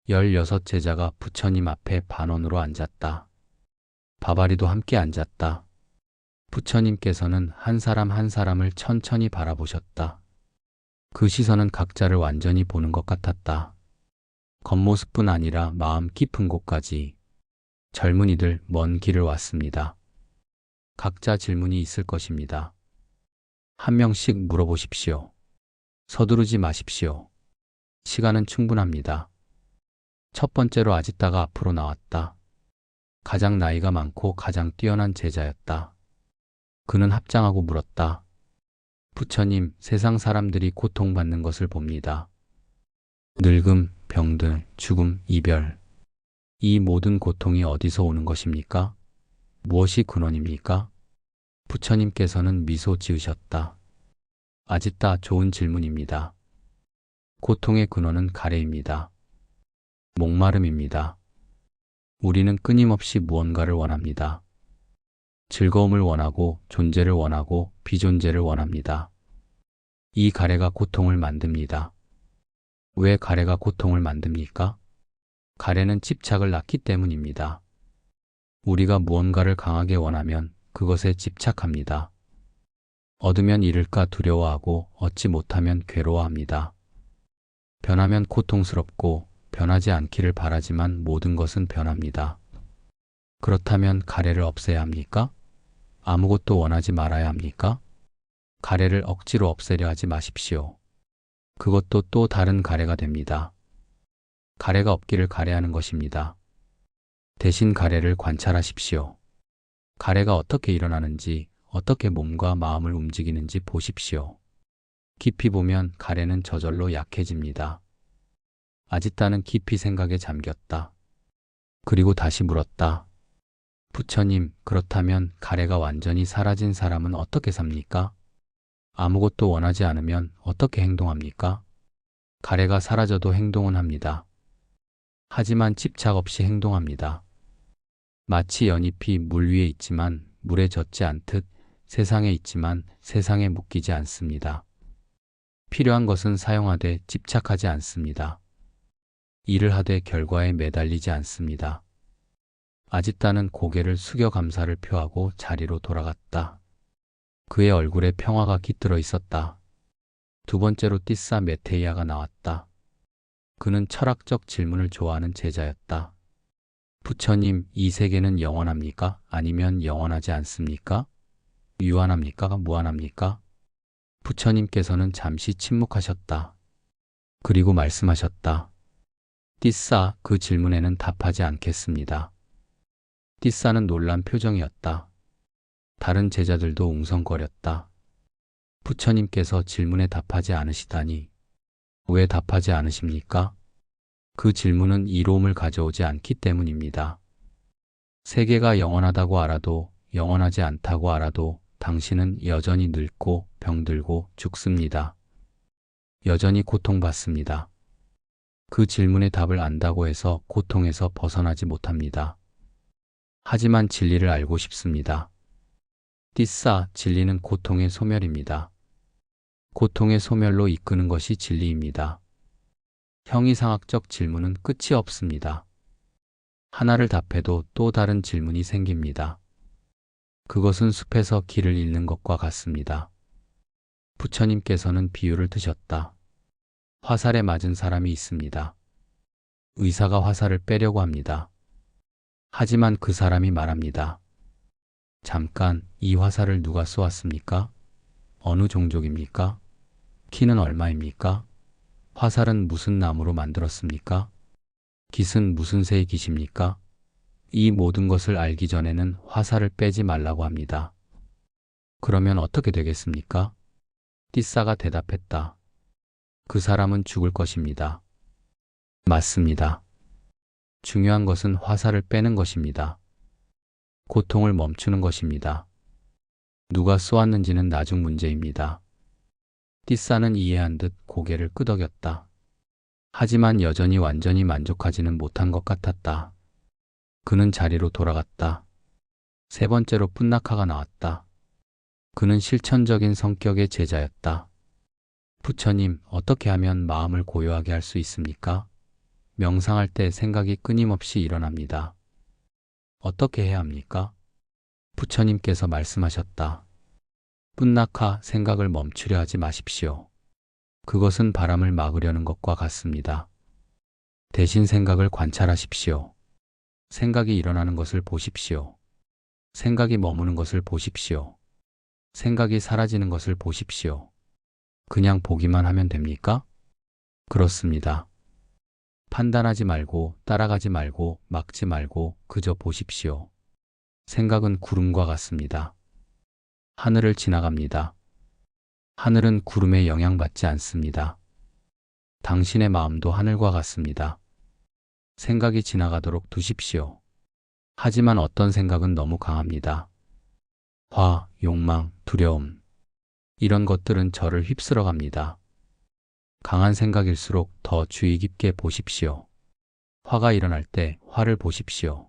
16제자가 부처님 앞에 반원으로 앉았다. 바바리도 함께 앉았다. 부처님께서는 한 사람 한 사람을 천천히 바라보셨다. 그 시선은 각자를 완전히 보는 것 같았다. 겉모습뿐 아니라 마음 깊은 곳까지. 젊은이들 먼 길을 왔습니다. 각자 질문이 있을 것입니다. 한 명씩 물어보십시오. 서두르지 마십시오. 시간은 충분합니다. 첫 번째로 아지따가 앞으로 나왔다. 가장 나이가 많고 가장 뛰어난 제자였다. 그는 합장하고 물었다. 부처님, 세상 사람들이 고통받는 것을 봅니다. 늙음, 병든, 죽음, 이별. 이 모든 고통이 어디서 오는 것입니까? 무엇이 근원입니까? 부처님께서는 미소 지으셨다. 아지따, 좋은 질문입니다. 고통의 근원은 가래입니다. 목마름입니다. 우리는 끊임없이 무언가를 원합니다. 즐거움을 원하고 존재를 원하고 비존재를 원합니다. 이 가래가 고통을 만듭니다. 왜 가래가 고통을 만듭니까? 가래는 집착을 낳기 때문입니다. 우리가 무언가를 강하게 원하면 그것에 집착합니다. 얻으면 잃을까 두려워하고 얻지 못하면 괴로워합니다. 변하면 고통스럽고 변하지 않기를 바라지만 모든 것은 변합니다. 그렇다면 가래를 없애야 합니까? 아무것도 원하지 말아야 합니까? 가래를 억지로 없애려 하지 마십시오. 그것도 또 다른 가래가 됩니다. 가래가 없기를 가래하는 것입니다. 대신 가래를 관찰하십시오. 가래가 어떻게 일어나는지, 어떻게 몸과 마음을 움직이는지 보십시오. 깊이 보면 가래는 저절로 약해집니다. 아지따는 깊이 생각에 잠겼다. 그리고 다시 물었다. 부처님, 그렇다면 가래가 완전히 사라진 사람은 어떻게 삽니까? 아무것도 원하지 않으면 어떻게 행동합니까? 가래가 사라져도 행동은 합니다. 하지만 집착 없이 행동합니다. 마치 연잎이 물 위에 있지만 물에 젖지 않듯 세상에 있지만 세상에 묶이지 않습니다. 필요한 것은 사용하되 집착하지 않습니다. 일을 하되 결과에 매달리지 않습니다. 아지따는 고개를 숙여 감사를 표하고 자리로 돌아갔다. 그의 얼굴에 평화가 깃들어 있었다. 두 번째로 띠싸 메테이아가 나왔다. 그는 철학적 질문을 좋아하는 제자였다. 부처님, 이 세계는 영원합니까? 아니면 영원하지 않습니까? 유한합니까? 무한합니까? 부처님께서는 잠시 침묵하셨다. 그리고 말씀하셨다. 띠싸, 그 질문에는 답하지 않겠습니다. 띠싸는 놀란 표정이었다. 다른 제자들도 웅성거렸다. 부처님께서 질문에 답하지 않으시다니. 왜 답하지 않으십니까? 그 질문은 이로움을 가져오지 않기 때문입니다. 세계가 영원하다고 알아도 영원하지 않다고 알아도 당신은 여전히 늙고 병들고 죽습니다. 여전히 고통받습니다. 그 질문의 답을 안다고 해서 고통에서 벗어나지 못합니다. 하지만 진리를 알고 싶습니다. 띠싸, 진리는 고통의 소멸입니다. 고통의 소멸로 이끄는 것이 진리입니다. 형이상학적 질문은 끝이 없습니다. 하나를 답해도 또 다른 질문이 생깁니다. 그것은 숲에서 길을 잃는 것과 같습니다. 부처님께서는 비유를 드셨다. 화살에 맞은 사람이 있습니다. 의사가 화살을 빼려고 합니다. 하지만 그 사람이 말합니다. 잠깐, 이 화살을 누가 쏘았습니까? 어느 종족입니까? 키는 얼마입니까? 화살은 무슨 나무로 만들었습니까? 깃은 무슨 새의 깃입니까? 이 모든 것을 알기 전에는 화살을 빼지 말라고 합니다. 그러면 어떻게 되겠습니까? 띠싸가 대답했다. 그 사람은 죽을 것입니다. 맞습니다. 중요한 것은 화살을 빼는 것입니다. 고통을 멈추는 것입니다. 누가 쏘았는지는 나중 문제입니다. 띠싸는 이해한 듯 고개를 끄덕였다. 하지만 여전히 완전히 만족하지는 못한 것 같았다. 그는 자리로 돌아갔다. 세 번째로 뿐나카가 나왔다. 그는 실천적인 성격의 제자였다. 부처님, 어떻게 하면 마음을 고요하게 할 수 있습니까? 명상할 때 생각이 끊임없이 일어납니다. 어떻게 해야 합니까? 부처님께서 말씀하셨다. 뿐낙하 생각을 멈추려 하지 마십시오. 그것은 바람을 막으려는 것과 같습니다. 대신 생각을 관찰하십시오. 생각이 일어나는 것을 보십시오. 생각이 머무는 것을 보십시오. 생각이 사라지는 것을 보십시오. 그냥 보기만 하면 됩니까? 그렇습니다. 판단하지 말고 따라가지 말고 막지 말고 그저 보십시오. 생각은 구름과 같습니다. 하늘을 지나갑니다. 하늘은 구름에 영향받지 않습니다. 당신의 마음도 하늘과 같습니다. 생각이 지나가도록 두십시오. 하지만 어떤 생각은 너무 강합니다. 화, 욕망, 두려움. 이런 것들은 저를 휩쓸어 갑니다. 강한 생각일수록 더 주의 깊게 보십시오. 화가 일어날 때 화를 보십시오.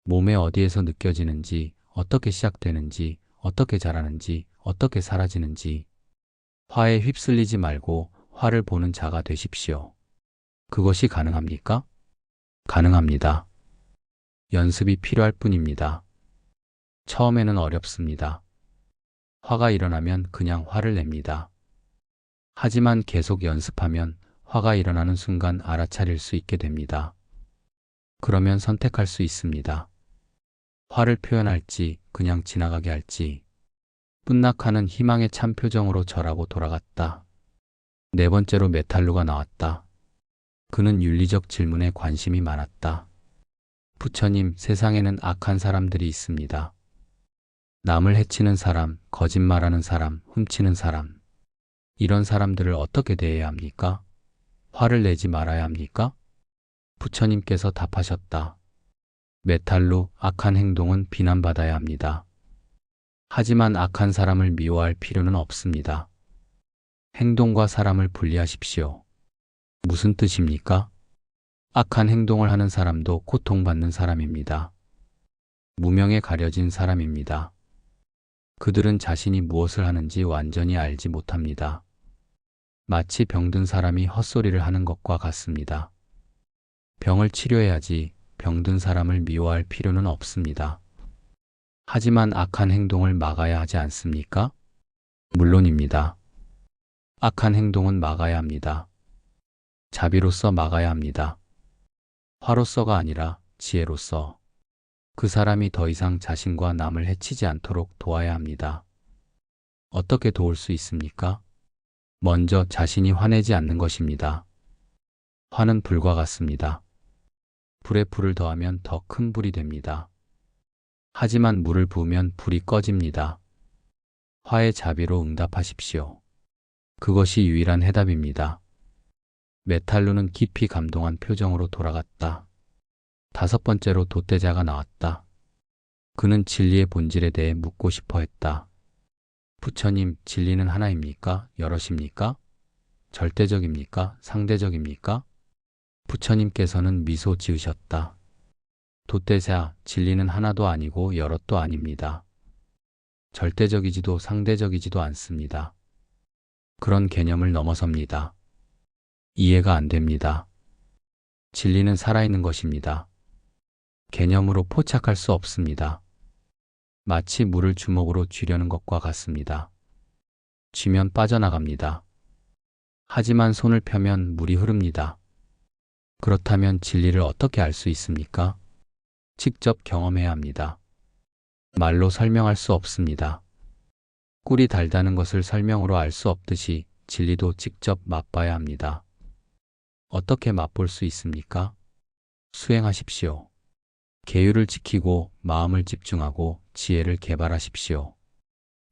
몸에 어디에서 느껴지는지, 어떻게 시작되는지, 어떻게 자라는지, 어떻게 사라지는지. 화에 휩쓸리지 말고 화를 보는 자가 되십시오. 그것이 가능합니까? 가능합니다. 연습이 필요할 뿐입니다. 처음에는 어렵습니다. 화가 일어나면 그냥 화를 냅니다. 하지만 계속 연습하면 화가 일어나는 순간 알아차릴 수 있게 됩니다. 그러면 선택할 수 있습니다. 화를 표현할지 그냥 지나가게 할지. 뿐낙하는 희망의 참 표정으로 절하고 돌아갔다. 네 번째로 메탈루가 나왔다. 그는 윤리적 질문에 관심이 많았다. 부처님, 세상에는 악한 사람들이 있습니다. 남을 해치는 사람, 거짓말하는 사람, 훔치는 사람. 이런 사람들을 어떻게 대해야 합니까? 화를 내지 말아야 합니까? 부처님께서 답하셨다. 메탈루, 악한 행동은 비난받아야 합니다. 하지만 악한 사람을 미워할 필요는 없습니다. 행동과 사람을 분리하십시오. 무슨 뜻입니까? 악한 행동을 하는 사람도 고통받는 사람입니다. 무명에 가려진 사람입니다. 그들은 자신이 무엇을 하는지 완전히 알지 못합니다. 마치 병든 사람이 헛소리를 하는 것과 같습니다. 병을 치료해야지 병든 사람을 미워할 필요는 없습니다. 하지만 악한 행동을 막아야 하지 않습니까? 물론입니다. 악한 행동은 막아야 합니다. 자비로서 막아야 합니다. 화로서가 아니라 지혜로서. 그 사람이 더 이상 자신과 남을 해치지 않도록 도와야 합니다. 어떻게 도울 수 있습니까? 먼저 자신이 화내지 않는 것입니다. 화는 불과 같습니다. 불에 불을 더하면 더 큰 불이 됩니다. 하지만 물을 부으면 불이 꺼집니다. 화의 자비로 응답하십시오. 그것이 유일한 해답입니다. 메탈루는 깊이 감동한 표정으로 돌아갔다. 다섯 번째로 돛대자가 나왔다. 그는 진리의 본질에 대해 묻고 싶어 했다. 부처님, 진리는 하나입니까? 여럿입니까? 절대적입니까? 상대적입니까? 부처님께서는 미소 지으셨다. 돛대자, 진리는 하나도 아니고 여럿도 아닙니다. 절대적이지도 상대적이지도 않습니다. 그런 개념을 넘어섭니다. 이해가 안 됩니다. 진리는 살아있는 것입니다. 개념으로 포착할 수 없습니다. 마치 물을 주먹으로 쥐려는 것과 같습니다. 쥐면 빠져나갑니다. 하지만 손을 펴면 물이 흐릅니다. 그렇다면 진리를 어떻게 알 수 있습니까? 직접 경험해야 합니다. 말로 설명할 수 없습니다. 꿀이 달다는 것을 설명으로 알 수 없듯이 진리도 직접 맛봐야 합니다. 어떻게 맛볼 수 있습니까? 수행하십시오. 계율을 지키고 마음을 집중하고 지혜를 개발하십시오.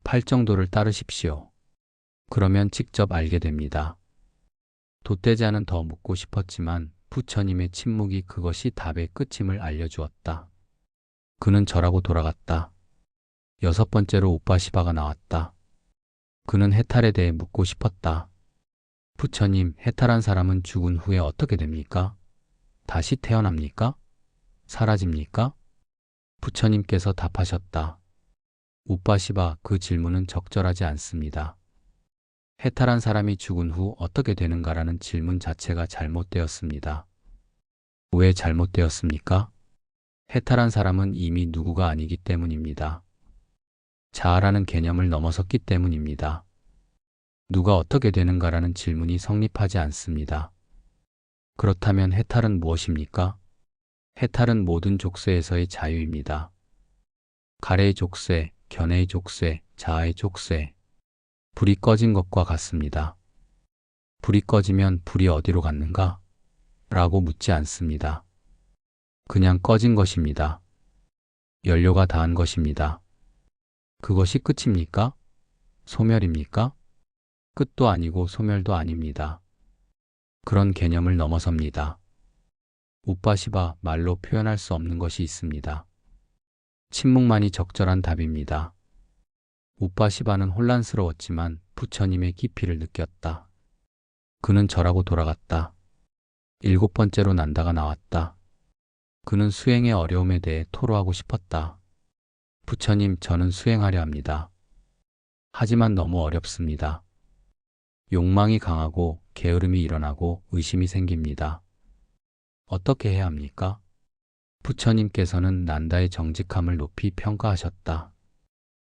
팔정도를 따르십시오. 그러면 직접 알게 됩니다. 돛대자는 더 묻고 싶었지만 부처님의 침묵이 그것이 답의 끝임을 알려주었다. 그는 절하고 돌아갔다. 여섯 번째로 우빠시바가 나왔다. 그는 해탈에 대해 묻고 싶었다. 부처님, 해탈한 사람은 죽은 후에 어떻게 됩니까? 다시 태어납니까? 사라집니까? 부처님께서 답하셨다. 우빠시바, 그 질문은 적절하지 않습니다. 해탈한 사람이 죽은 후 어떻게 되는가라는 질문 자체가 잘못되었습니다. 왜 잘못되었습니까? 해탈한 사람은 이미 누구가 아니기 때문입니다. 자아라는 개념을 넘어섰기 때문입니다. 누가 어떻게 되는가라는 질문이 성립하지 않습니다. 그렇다면 해탈은 무엇입니까? 해탈은 모든 족쇄에서의 자유입니다. 가래의 족쇄, 견해의 족쇄, 자아의 족쇄. 불이 꺼진 것과 같습니다. 불이 꺼지면 불이 어디로 갔는가? 라고 묻지 않습니다. 그냥 꺼진 것입니다. 연료가 닿은 것입니다. 그것이 끝입니까? 소멸입니까? 끝도 아니고 소멸도 아닙니다. 그런 개념을 넘어섭니다. 우빠시바, 말로 표현할 수 없는 것이 있습니다. 침묵만이 적절한 답입니다. 우빠시바는 혼란스러웠지만 부처님의 깊이를 느꼈다. 그는 절하고 돌아갔다. 7번째로 난다가 나왔다. 그는 수행의 어려움에 대해 토로하고 싶었다. 부처님, 저는 수행하려 합니다. 하지만 너무 어렵습니다. 욕망이 강하고 게으름이 일어나고 의심이 생깁니다. 어떻게 해야 합니까? 부처님께서는 난다의 정직함을 높이 평가하셨다.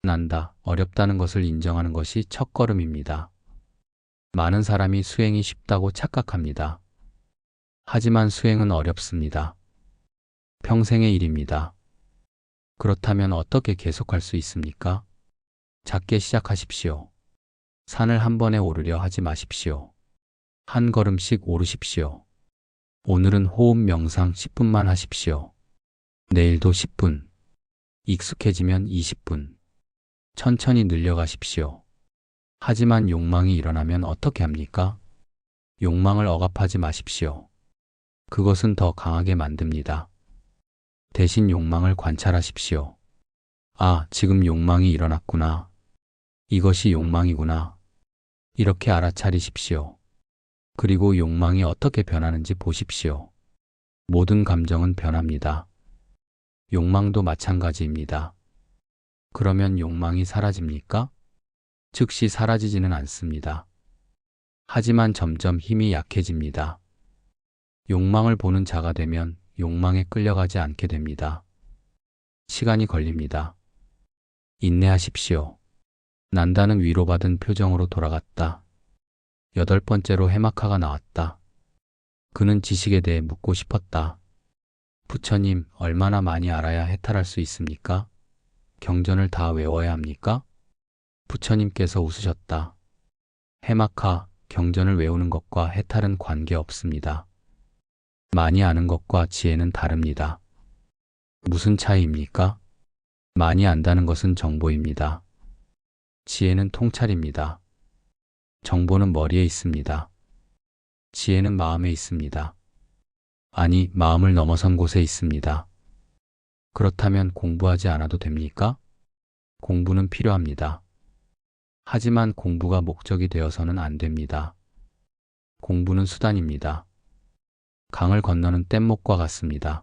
난다, 어렵다는 것을 인정하는 것이 첫걸음입니다. 많은 사람이 수행이 쉽다고 착각합니다. 하지만 수행은 어렵습니다. 평생의 일입니다. 그렇다면 어떻게 계속할 수 있습니까? 작게 시작하십시오. 산을 한 번에 오르려 하지 마십시오. 한 걸음씩 오르십시오. 오늘은 호흡 명상 10분만 하십시오. 내일도 10분. 익숙해지면 20분. 천천히 늘려가십시오. 하지만 욕망이 일어나면 어떻게 합니까? 욕망을 억압하지 마십시오. 그것은 더 강하게 만듭니다. 대신 욕망을 관찰하십시오. 아, 지금 욕망이 일어났구나. 이것이 욕망이구나. 이렇게 알아차리십시오. 그리고 욕망이 어떻게 변하는지 보십시오. 모든 감정은 변합니다. 욕망도 마찬가지입니다. 그러면 욕망이 사라집니까? 즉시 사라지지는 않습니다. 하지만 점점 힘이 약해집니다. 욕망을 보는 자가 되면 욕망에 끌려가지 않게 됩니다. 시간이 걸립니다. 인내하십시오. 난다는 위로받은 표정으로 돌아갔다. 8번째로 해마카가 나왔다. 그는 지식에 대해 묻고 싶었다. 부처님, 얼마나 많이 알아야 해탈할 수 있습니까? 경전을 다 외워야 합니까? 부처님께서 웃으셨다. 해마카, 경전을 외우는 것과 해탈은 관계없습니다. 많이 아는 것과 지혜는 다릅니다. 무슨 차이입니까? 많이 안다는 것은 정보입니다. 지혜는 통찰입니다. 정보는 머리에 있습니다. 지혜는 마음에 있습니다. 아니, 마음을 넘어선 곳에 있습니다. 그렇다면 공부하지 않아도 됩니까? 공부는 필요합니다. 하지만 공부가 목적이 되어서는 안 됩니다. 공부는 수단입니다. 강을 건너는 뗏목과 같습니다.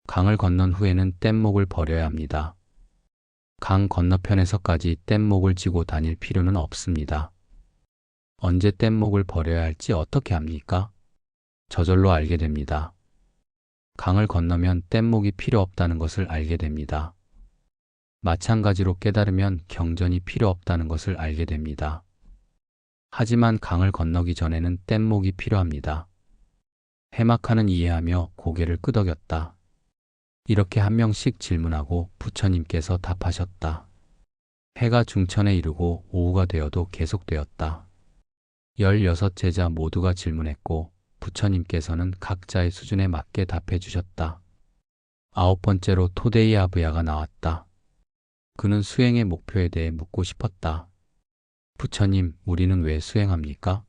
강을 건넌 후에는 뗏목을 버려야 합니다. 강 건너편에서까지 뗏목을 쥐고 다닐 필요는 없습니다. 언제 뗏목을 버려야 할지 어떻게 합니까? 저절로 알게 됩니다. 강을 건너면 뗏목이 필요 없다는 것을 알게 됩니다. 마찬가지로 깨달으면 경전이 필요 없다는 것을 알게 됩니다. 하지만 강을 건너기 전에는 뗏목이 필요합니다. 해마카는 이해하며 고개를 끄덕였다. 이렇게 한 명씩 질문하고 부처님께서 답하셨다. 해가 중천에 이르고 오후가 되어도 계속되었다. 16제자 모두가 질문했고 부처님께서는 각자의 수준에 맞게 답해 주셨다. 9번째로 토데이 아브야가 나왔다. 그는 수행의 목표에 대해 묻고 싶었다. 부처님, 우리는 왜 수행합니까?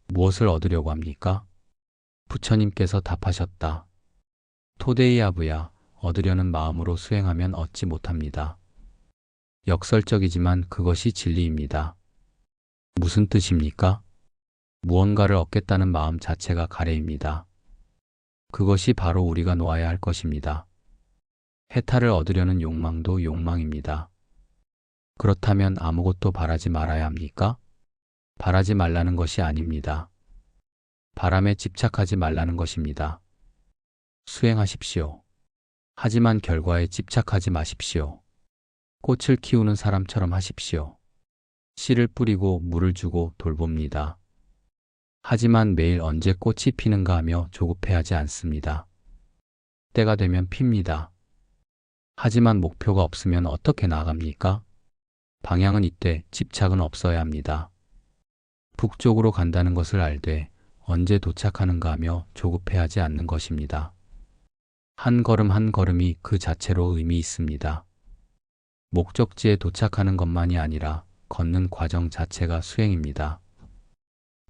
무엇을 얻으려고 합니까? 부처님께서 답하셨다. 토데이 아브야, 얻으려는 마음으로 수행하면 얻지 못합니다. 역설적이지만 그것이 진리입니다. 무슨 뜻입니까? 무언가를 얻겠다는 마음 자체가 가래입니다. 그것이 바로 우리가 놓아야 할 것입니다. 해탈을 얻으려는 욕망도 욕망입니다. 그렇다면 아무것도 바라지 말아야 합니까? 바라지 말라는 것이 아닙니다. 바람에 집착하지 말라는 것입니다. 수행하십시오. 하지만 결과에 집착하지 마십시오. 꽃을 키우는 사람처럼 하십시오. 씨를 뿌리고 물을 주고 돌봅니다. 하지만 매일 언제 꽃이 피는가 하며 조급해하지 않습니다. 때가 되면 핍니다. 하지만 목표가 없으면 어떻게 나아갑니까? 방향은 있되 집착은 없어야 합니다. 북쪽으로 간다는 것을 알되 언제 도착하는가 하며 조급해하지 않는 것입니다. 한 걸음 한 걸음이 그 자체로 의미 있습니다. 목적지에 도착하는 것만이 아니라 걷는 과정 자체가 수행입니다.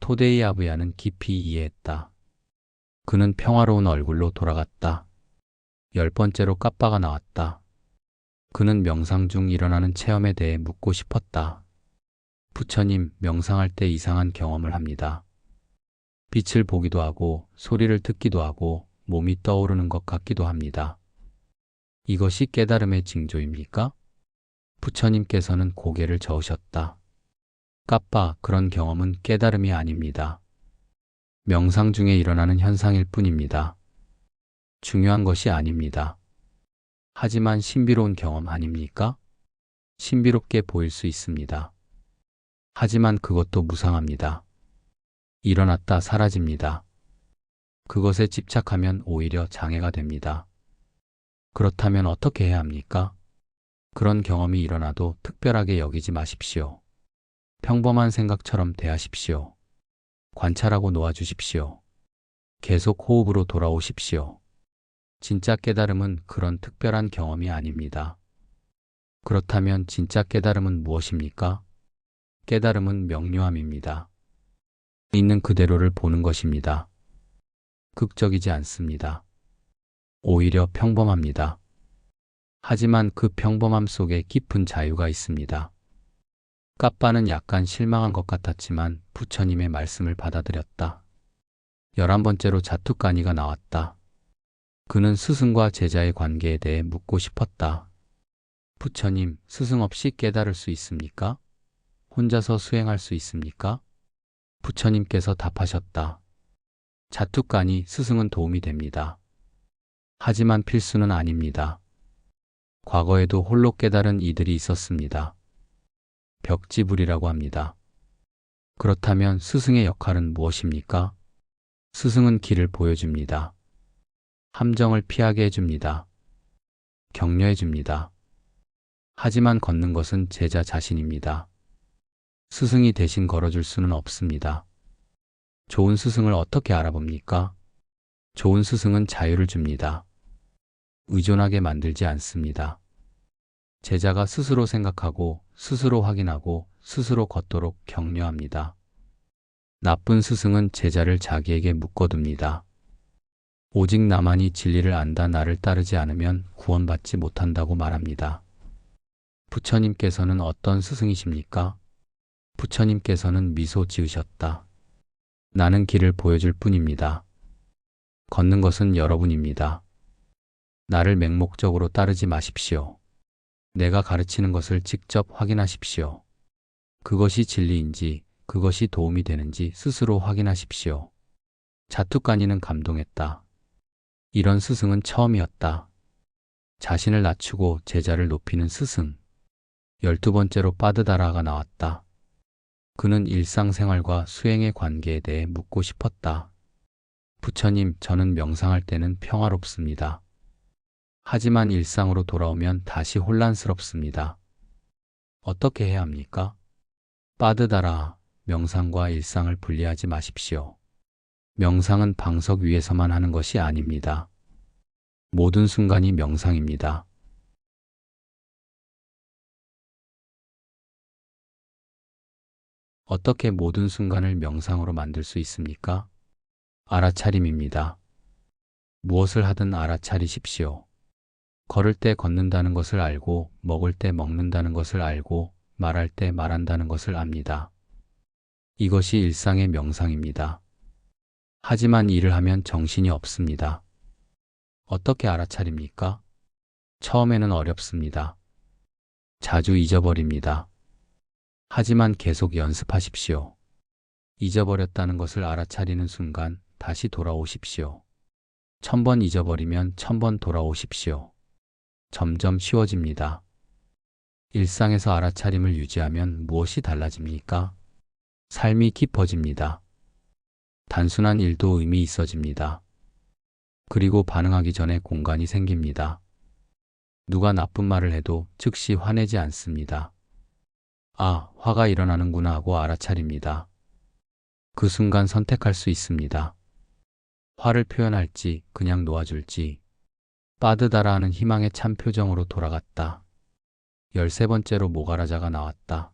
토데이 아부야는 깊이 이해했다. 그는 평화로운 얼굴로 돌아갔다. 10번째로 까빠가 나왔다. 그는 명상 중 일어나는 체험에 대해 묻고 싶었다. 부처님, 명상할 때 이상한 경험을 합니다. 빛을 보기도 하고 소리를 듣기도 하고 몸이 떠오르는 것 같기도 합니다. 이것이 깨달음의 징조입니까? 부처님께서는 고개를 저으셨다. 까빠, 그런 경험은 깨달음이 아닙니다. 명상 중에 일어나는 현상일 뿐입니다. 중요한 것이 아닙니다. 하지만 신비로운 경험 아닙니까? 신비롭게 보일 수 있습니다. 하지만 그것도 무상합니다. 일어났다 사라집니다. 그것에 집착하면 오히려 장애가 됩니다. 그렇다면 어떻게 해야 합니까? 그런 경험이 일어나도 특별하게 여기지 마십시오. 평범한 생각처럼 대하십시오. 관찰하고 놓아주십시오. 계속 호흡으로 돌아오십시오. 진짜 깨달음은 그런 특별한 경험이 아닙니다. 그렇다면 진짜 깨달음은 무엇입니까? 깨달음은 명료함입니다. 있는 그대로를 보는 것입니다. 극적이지 않습니다. 오히려 평범합니다. 하지만 그 평범함 속에 깊은 자유가 있습니다. 까빠는 약간 실망한 것 같았지만 부처님의 말씀을 받아들였다. 11번째로 자투까니가 나왔다. 그는 스승과 제자의 관계에 대해 묻고 싶었다. 부처님, 스승 없이 깨달을 수 있습니까? 혼자서 수행할 수 있습니까? 부처님께서 답하셨다. 자투까니, 스승은 도움이 됩니다. 하지만 필수는 아닙니다. 과거에도 홀로 깨달은 이들이 있었습니다. 벽지불이라고 합니다. 그렇다면 스승의 역할은 무엇입니까? 스승은 길을 보여줍니다. 함정을 피하게 해줍니다. 격려해줍니다. 하지만 걷는 것은 제자 자신입니다. 스승이 대신 걸어줄 수는 없습니다. 좋은 스승을 어떻게 알아봅니까? 좋은 스승은 자유를 줍니다. 의존하게 만들지 않습니다. 제자가 스스로 생각하고 스스로 확인하고 스스로 걷도록 격려합니다. 나쁜 스승은 제자를 자기에게 묶어둡니다. 오직 나만이 진리를 안다 나를 따르지 않으면 구원받지 못한다고 말합니다. 부처님께서는 어떤 스승이십니까? 부처님께서는 미소 지으셨다. 나는 길을 보여줄 뿐입니다. 걷는 것은 여러분입니다. 나를 맹목적으로 따르지 마십시오. 내가 가르치는 것을 직접 확인하십시오. 그것이 진리인지, 그것이 도움이 되는지 스스로 확인하십시오. 자투까니는 감동했다. 이런 스승은 처음이었다. 자신을 낮추고 제자를 높이는 스승. 12번째로 빠드다라가 나왔다. 그는 일상생활과 수행의 관계에 대해 묻고 싶었다. 부처님, 저는 명상할 때는 평화롭습니다. 하지만 일상으로 돌아오면 다시 혼란스럽습니다. 어떻게 해야 합니까? 빠드다라, 명상과 일상을 분리하지 마십시오. 명상은 방석 위에서만 하는 것이 아닙니다. 모든 순간이 명상입니다. 어떻게 모든 순간을 명상으로 만들 수 있습니까? 알아차림입니다. 무엇을 하든 알아차리십시오. 걸을 때 걷는다는 것을 알고, 먹을 때 먹는다는 것을 알고, 말할 때 말한다는 것을 압니다. 이것이 일상의 명상입니다. 하지만 일을 하면 정신이 없습니다. 어떻게 알아차립니까? 처음에는 어렵습니다. 자주 잊어버립니다. 하지만 계속 연습하십시오. 잊어버렸다는 것을 알아차리는 순간 다시 돌아오십시오. 1000번 잊어버리면 1000번 돌아오십시오. 점점 쉬워집니다. 일상에서 알아차림을 유지하면 무엇이 달라집니까? 삶이 깊어집니다. 단순한 일도 의미 있어집니다. 그리고 반응하기 전에 공간이 생깁니다. 누가 나쁜 말을 해도 즉시 화내지 않습니다. 아, 화가 일어나는구나 하고 알아차립니다. 그 순간 선택할 수 있습니다. 화를 표현할지 그냥 놓아줄지. 빠드다라 하는 희망의 참 표정으로 돌아갔다. 13번째로 모가라자가 나왔다.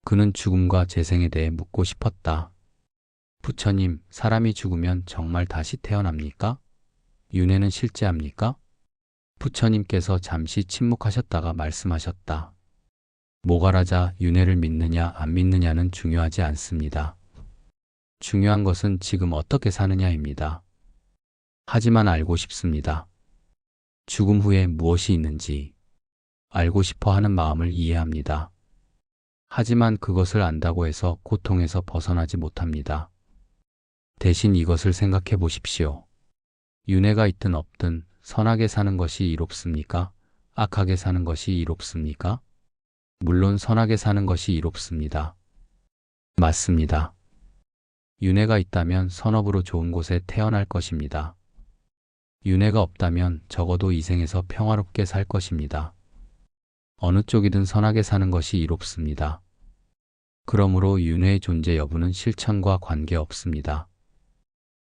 그는 죽음과 재생에 대해 묻고 싶었다. 부처님, 사람이 죽으면 정말 다시 태어납니까? 윤회는 실제합니까? 부처님께서 잠시 침묵하셨다가 말씀하셨다. 모가라자, 윤회를 믿느냐 안 믿느냐는 중요하지 않습니다. 중요한 것은 지금 어떻게 사느냐입니다. 하지만 알고 싶습니다. 죽음 후에 무엇이 있는지 알고 싶어 하는 마음을 이해합니다. 하지만 그것을 안다고 해서 고통에서 벗어나지 못합니다. 대신 이것을 생각해 보십시오. 윤회가 있든 없든 선하게 사는 것이 이롭습니까? 악하게 사는 것이 이롭습니까? 물론 선하게 사는 것이 이롭습니다. 맞습니다. 윤회가 있다면 선업으로 좋은 곳에 태어날 것입니다. 윤회가 없다면 적어도 이 생에서 평화롭게 살 것입니다. 어느 쪽이든 선하게 사는 것이 이롭습니다. 그러므로 윤회의 존재 여부는 실천과 관계없습니다.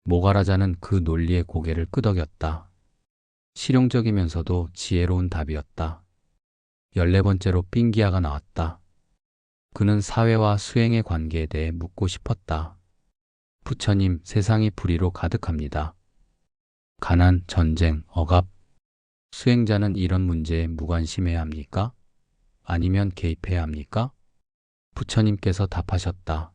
모가라자는 그 논리의 고개를 끄덕였다. 실용적이면서도 지혜로운 답이었다. 14번째로 삥기아가 나왔다. 그는 사회와 수행의 관계에 대해 묻고 싶었다. 부처님, 세상이 불의로 가득합니다. 가난, 전쟁, 억압. 수행자는 이런 문제에 무관심해야 합니까? 아니면 개입해야 합니까? 부처님께서 답하셨다.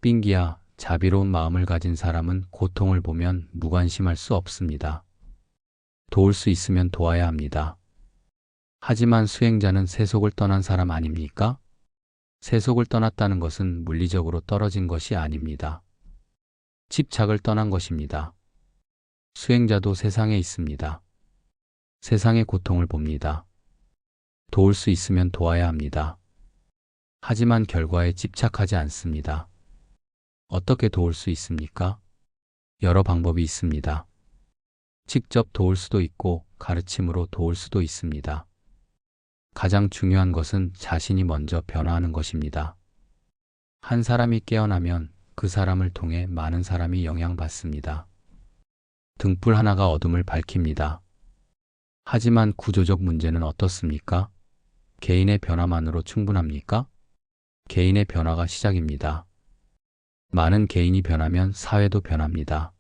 삥기야, 자비로운 마음을 가진 사람은 고통을 보면 무관심할 수 없습니다. 도울 수 있으면 도와야 합니다. 하지만 수행자는 세속을 떠난 사람 아닙니까? 세속을 떠났다는 것은 물리적으로 떨어진 것이 아닙니다. 집착을 떠난 것입니다. 수행자도 세상에 있습니다. 세상의 고통을 봅니다. 도울 수 있으면 도와야 합니다. 하지만 결과에 집착하지 않습니다. 어떻게 도울 수 있습니까? 여러 방법이 있습니다. 직접 도울 수도 있고 가르침으로 도울 수도 있습니다. 가장 중요한 것은 자신이 먼저 변화하는 것입니다. 한 사람이 깨어나면 그 사람을 통해 많은 사람이 영향받습니다. 등불 하나가 어둠을 밝힙니다. 하지만 구조적 문제는 어떻습니까? 개인의 변화만으로 충분합니까? 개인의 변화가 시작입니다. 많은 개인이 변하면 사회도 변합니다.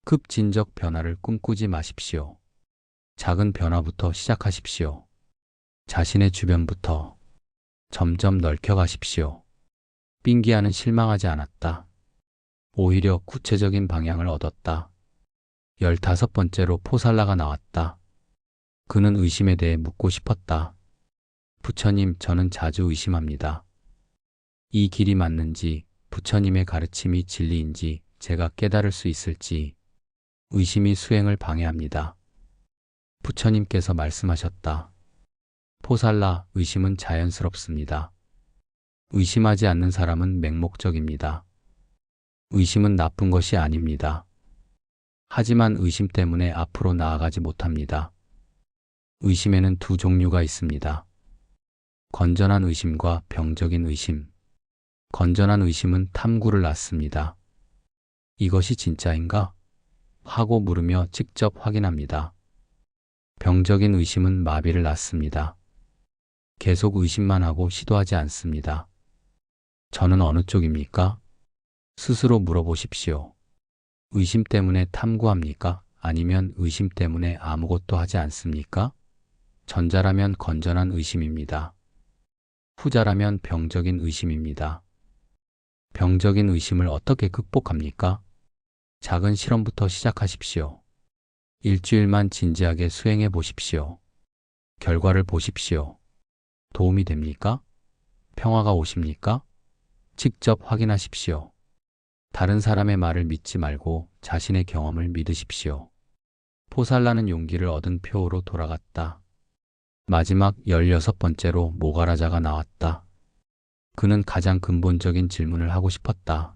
급진적 변화를 꿈꾸지 마십시오. 작은 변화부터 시작하십시오. 자신의 주변부터 점점 넓혀가십시오. 삥기아는 실망하지 않았다. 오히려 구체적인 방향을 얻었다. 15번째로 포살라가 나왔다. 그는 의심에 대해 묻고 싶었다. 부처님, 저는 자주 의심합니다. 이 길이 맞는지, 부처님의 가르침이 진리인지 제가 깨달을 수 있을지 의심이 수행을 방해합니다. 부처님께서 말씀하셨다. 포살라, 의심은 자연스럽습니다. 의심하지 않는 사람은 맹목적입니다. 의심은 나쁜 것이 아닙니다. 하지만 의심 때문에 앞으로 나아가지 못합니다. 의심에는 두 종류가 있습니다. 건전한 의심과 병적인 의심. 건전한 의심은 탐구를 낳습니다. 이것이 진짜인가? 하고 물으며 직접 확인합니다. 병적인 의심은 마비를 낳습니다. 계속 의심만 하고 시도하지 않습니다. 저는 어느 쪽입니까? 스스로 물어보십시오. 의심 때문에 탐구합니까? 아니면 의심 때문에 아무것도 하지 않습니까? 전자라면 건전한 의심입니다. 후자라면 병적인 의심입니다. 병적인 의심을 어떻게 극복합니까? 작은 실험부터 시작하십시오. 일주일만 진지하게 수행해 보십시오. 결과를 보십시오. 도움이 됩니까? 평화가 오십니까? 직접 확인하십시오. 다른 사람의 말을 믿지 말고 자신의 경험을 믿으십시오. 포살라는 용기를 얻은 표로 돌아갔다. 마지막 16번째로 모가라자가 나왔다. 그는 가장 근본적인 질문을 하고 싶었다.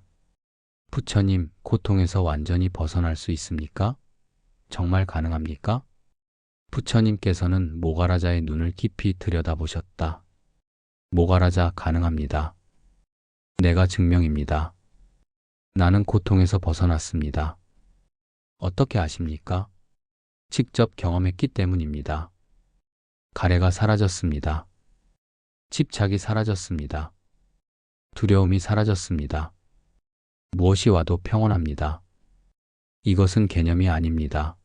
부처님, 고통에서 완전히 벗어날 수 있습니까? 정말 가능합니까? 부처님께서는 모가라자의 눈을 깊이 들여다보셨다. 모가라자, 가능합니다. 내가 증명입니다. 나는 고통에서 벗어났습니다. 어떻게 아십니까? 직접 경험했기 때문입니다. 가래가 사라졌습니다. 집착이 사라졌습니다. 두려움이 사라졌습니다. 무엇이 와도 평온합니다. 이것은 개념이 아닙니다.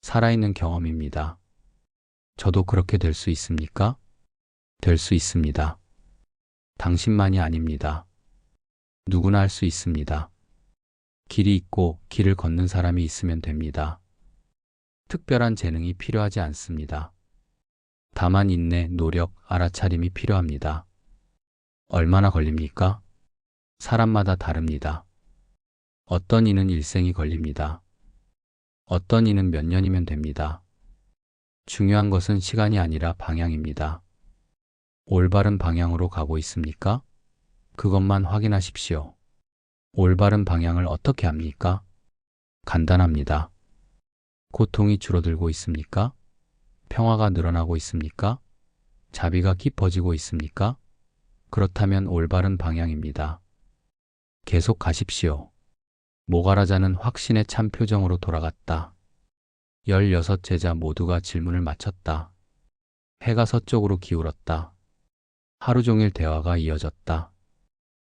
살아있는 경험입니다. 저도 그렇게 될 수 있습니까? 될 수 있습니다. 당신만이 아닙니다. 누구나 할 수 있습니다. 길이 있고 길을 걷는 사람이 있으면 됩니다. 특별한 재능이 필요하지 않습니다. 다만 인내, 노력, 알아차림이 필요합니다. 얼마나 걸립니까? 사람마다 다릅니다. 어떤 이는 일생이 걸립니다. 어떤 이는 몇 년이면 됩니다. 중요한 것은 시간이 아니라 방향입니다. 올바른 방향으로 가고 있습니까? 그것만 확인하십시오. 올바른 방향을 어떻게 합니까? 간단합니다. 고통이 줄어들고 있습니까? 평화가 늘어나고 있습니까? 자비가 깊어지고 있습니까? 그렇다면 올바른 방향입니다. 계속 가십시오. 모가라자는 확신의 참 표정으로 돌아갔다. 16 제자 모두가 질문을 마쳤다. 해가 서쪽으로 기울었다. 하루 종일 대화가 이어졌다.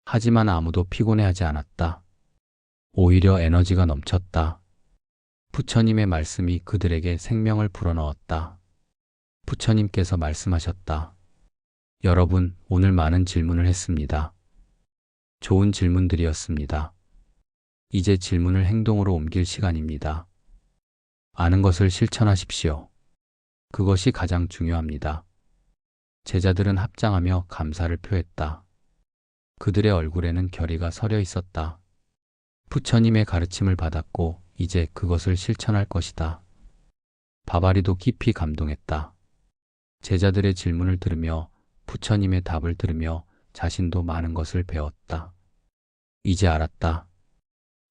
하지만 아무도 피곤해하지 않았다. 오히려 에너지가 넘쳤다. 부처님의 말씀이 그들에게 생명을 불어넣었다. 부처님께서 말씀하셨다. 여러분, 오늘 많은 질문을 했습니다. 좋은 질문들이었습니다. 이제 질문을 행동으로 옮길 시간입니다. 아는 것을 실천하십시오. 그것이 가장 중요합니다. 제자들은 합장하며 감사를 표했다. 그들의 얼굴에는 결의가 서려 있었다. 부처님의 가르침을 받았고 이제 그것을 실천할 것이다. 바바리도 깊이 감동했다. 제자들의 질문을 들으며 부처님의 답을 들으며 자신도 많은 것을 배웠다. 이제 알았다.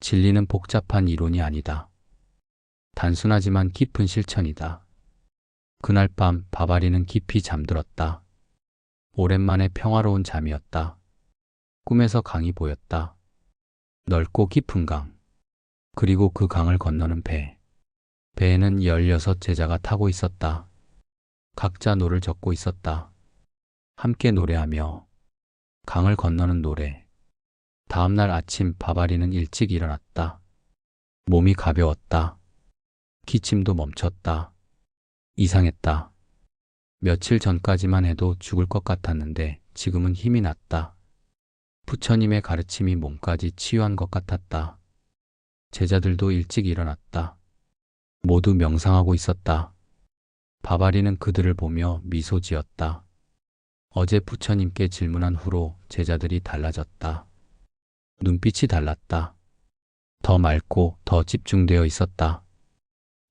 진리는 복잡한 이론이 아니다. 단순하지만 깊은 실천이다. 그날 밤 바바리는 깊이 잠들었다. 오랜만에 평화로운 잠이었다. 꿈에서 강이 보였다. 넓고 깊은 강. 그리고 그 강을 건너는 배. 배에는 16 제자가 타고 있었다. 각자 노를 젓고 있었다. 함께 노래하며 강을 건너는 노래. 다음날 아침 바바리는 일찍 일어났다. 몸이 가벼웠다. 기침도 멈췄다. 이상했다. 며칠 전까지만 해도 죽을 것 같았는데 지금은 힘이 났다. 부처님의 가르침이 몸까지 치유한 것 같았다. 제자들도 일찍 일어났다. 모두 명상하고 있었다. 바바리는 그들을 보며 미소 지었다. 어제 부처님께 질문한 후로 제자들이 달라졌다. 눈빛이 달랐다. 더 맑고 더 집중되어 있었다.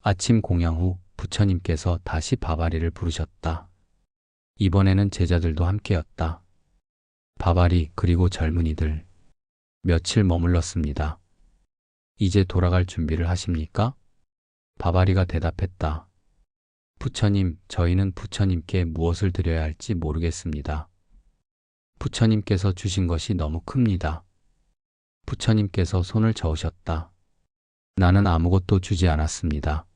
아침 공양 후 부처님께서 다시 바바리를 부르셨다. 이번에는 제자들도 함께였다. 바바리 그리고 젊은이들. 며칠 머물렀습니다. 이제 돌아갈 준비를 하십니까? 바바리가 대답했다. 부처님, 저희는 부처님께 무엇을 드려야 할지 모르겠습니다. 부처님께서 주신 것이 너무 큽니다. 부처님께서 손을 저으셨다. 나는 아무것도 주지 않았습니다.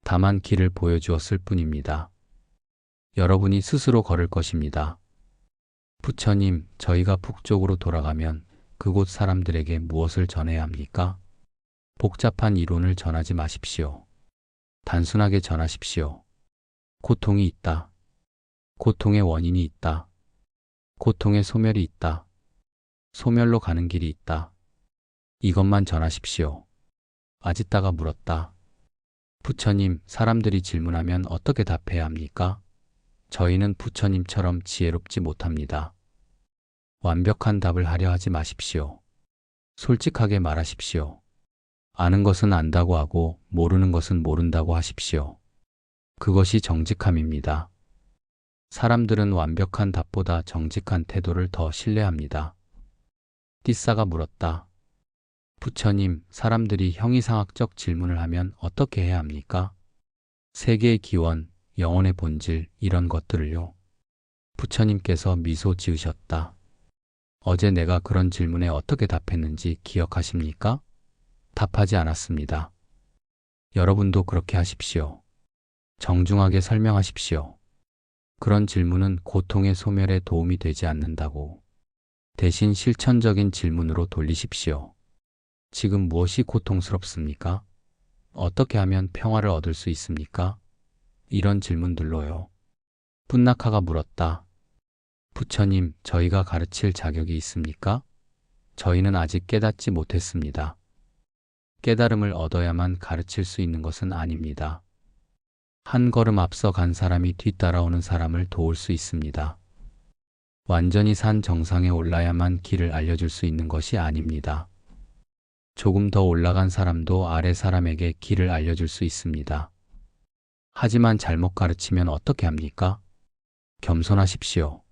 다만 길을 보여주었을 뿐입니다. 여러분이 스스로 걸을 것입니다. 부처님, 저희가 북쪽으로 돌아가면 그곳 사람들에게 무엇을 전해야 합니까? 복잡한 이론을 전하지 마십시오. 단순하게 전하십시오. 고통이 있다. 고통의 원인이 있다. 고통의 소멸이 있다. 소멸로 가는 길이 있다. 이것만 전하십시오. 아지따가 물었다. 부처님, 사람들이 질문하면 어떻게 답해야 합니까? 저희는 부처님처럼 지혜롭지 못합니다. 완벽한 답을 하려 하지 마십시오. 솔직하게 말하십시오. 아는 것은 안다고 하고 모르는 것은 모른다고 하십시오. 그것이 정직함입니다. 사람들은 완벽한 답보다 정직한 태도를 더 신뢰합니다. 띠싸가 물었다. 부처님, 사람들이 형이상학적 질문을 하면 어떻게 해야 합니까? 세계의 기원, 영혼의 본질, 이런 것들을요. 부처님께서 미소 지으셨다. 어제 내가 그런 질문에 어떻게 답했는지 기억하십니까? 답하지 않았습니다. 여러분도 그렇게 하십시오. 정중하게 설명하십시오. 그런 질문은 고통의 소멸에 도움이 되지 않는다고. 대신 실천적인 질문으로 돌리십시오. 지금 무엇이 고통스럽습니까? 어떻게 하면 평화를 얻을 수 있습니까? 이런 질문들로요. 뿐나카가 물었다. 부처님, 저희가 가르칠 자격이 있습니까? 저희는 아직 깨닫지 못했습니다. 깨달음을 얻어야만 가르칠 수 있는 것은 아닙니다. 한 걸음 앞서 간 사람이 뒤따라오는 사람을 도울 수 있습니다. 완전히 산 정상에 올라야만 길을 알려줄 수 있는 것이 아닙니다. 조금 더 올라간 사람도 아래 사람에게 길을 알려줄 수 있습니다. 하지만 잘못 가르치면 어떻게 합니까? 겸손하십시오.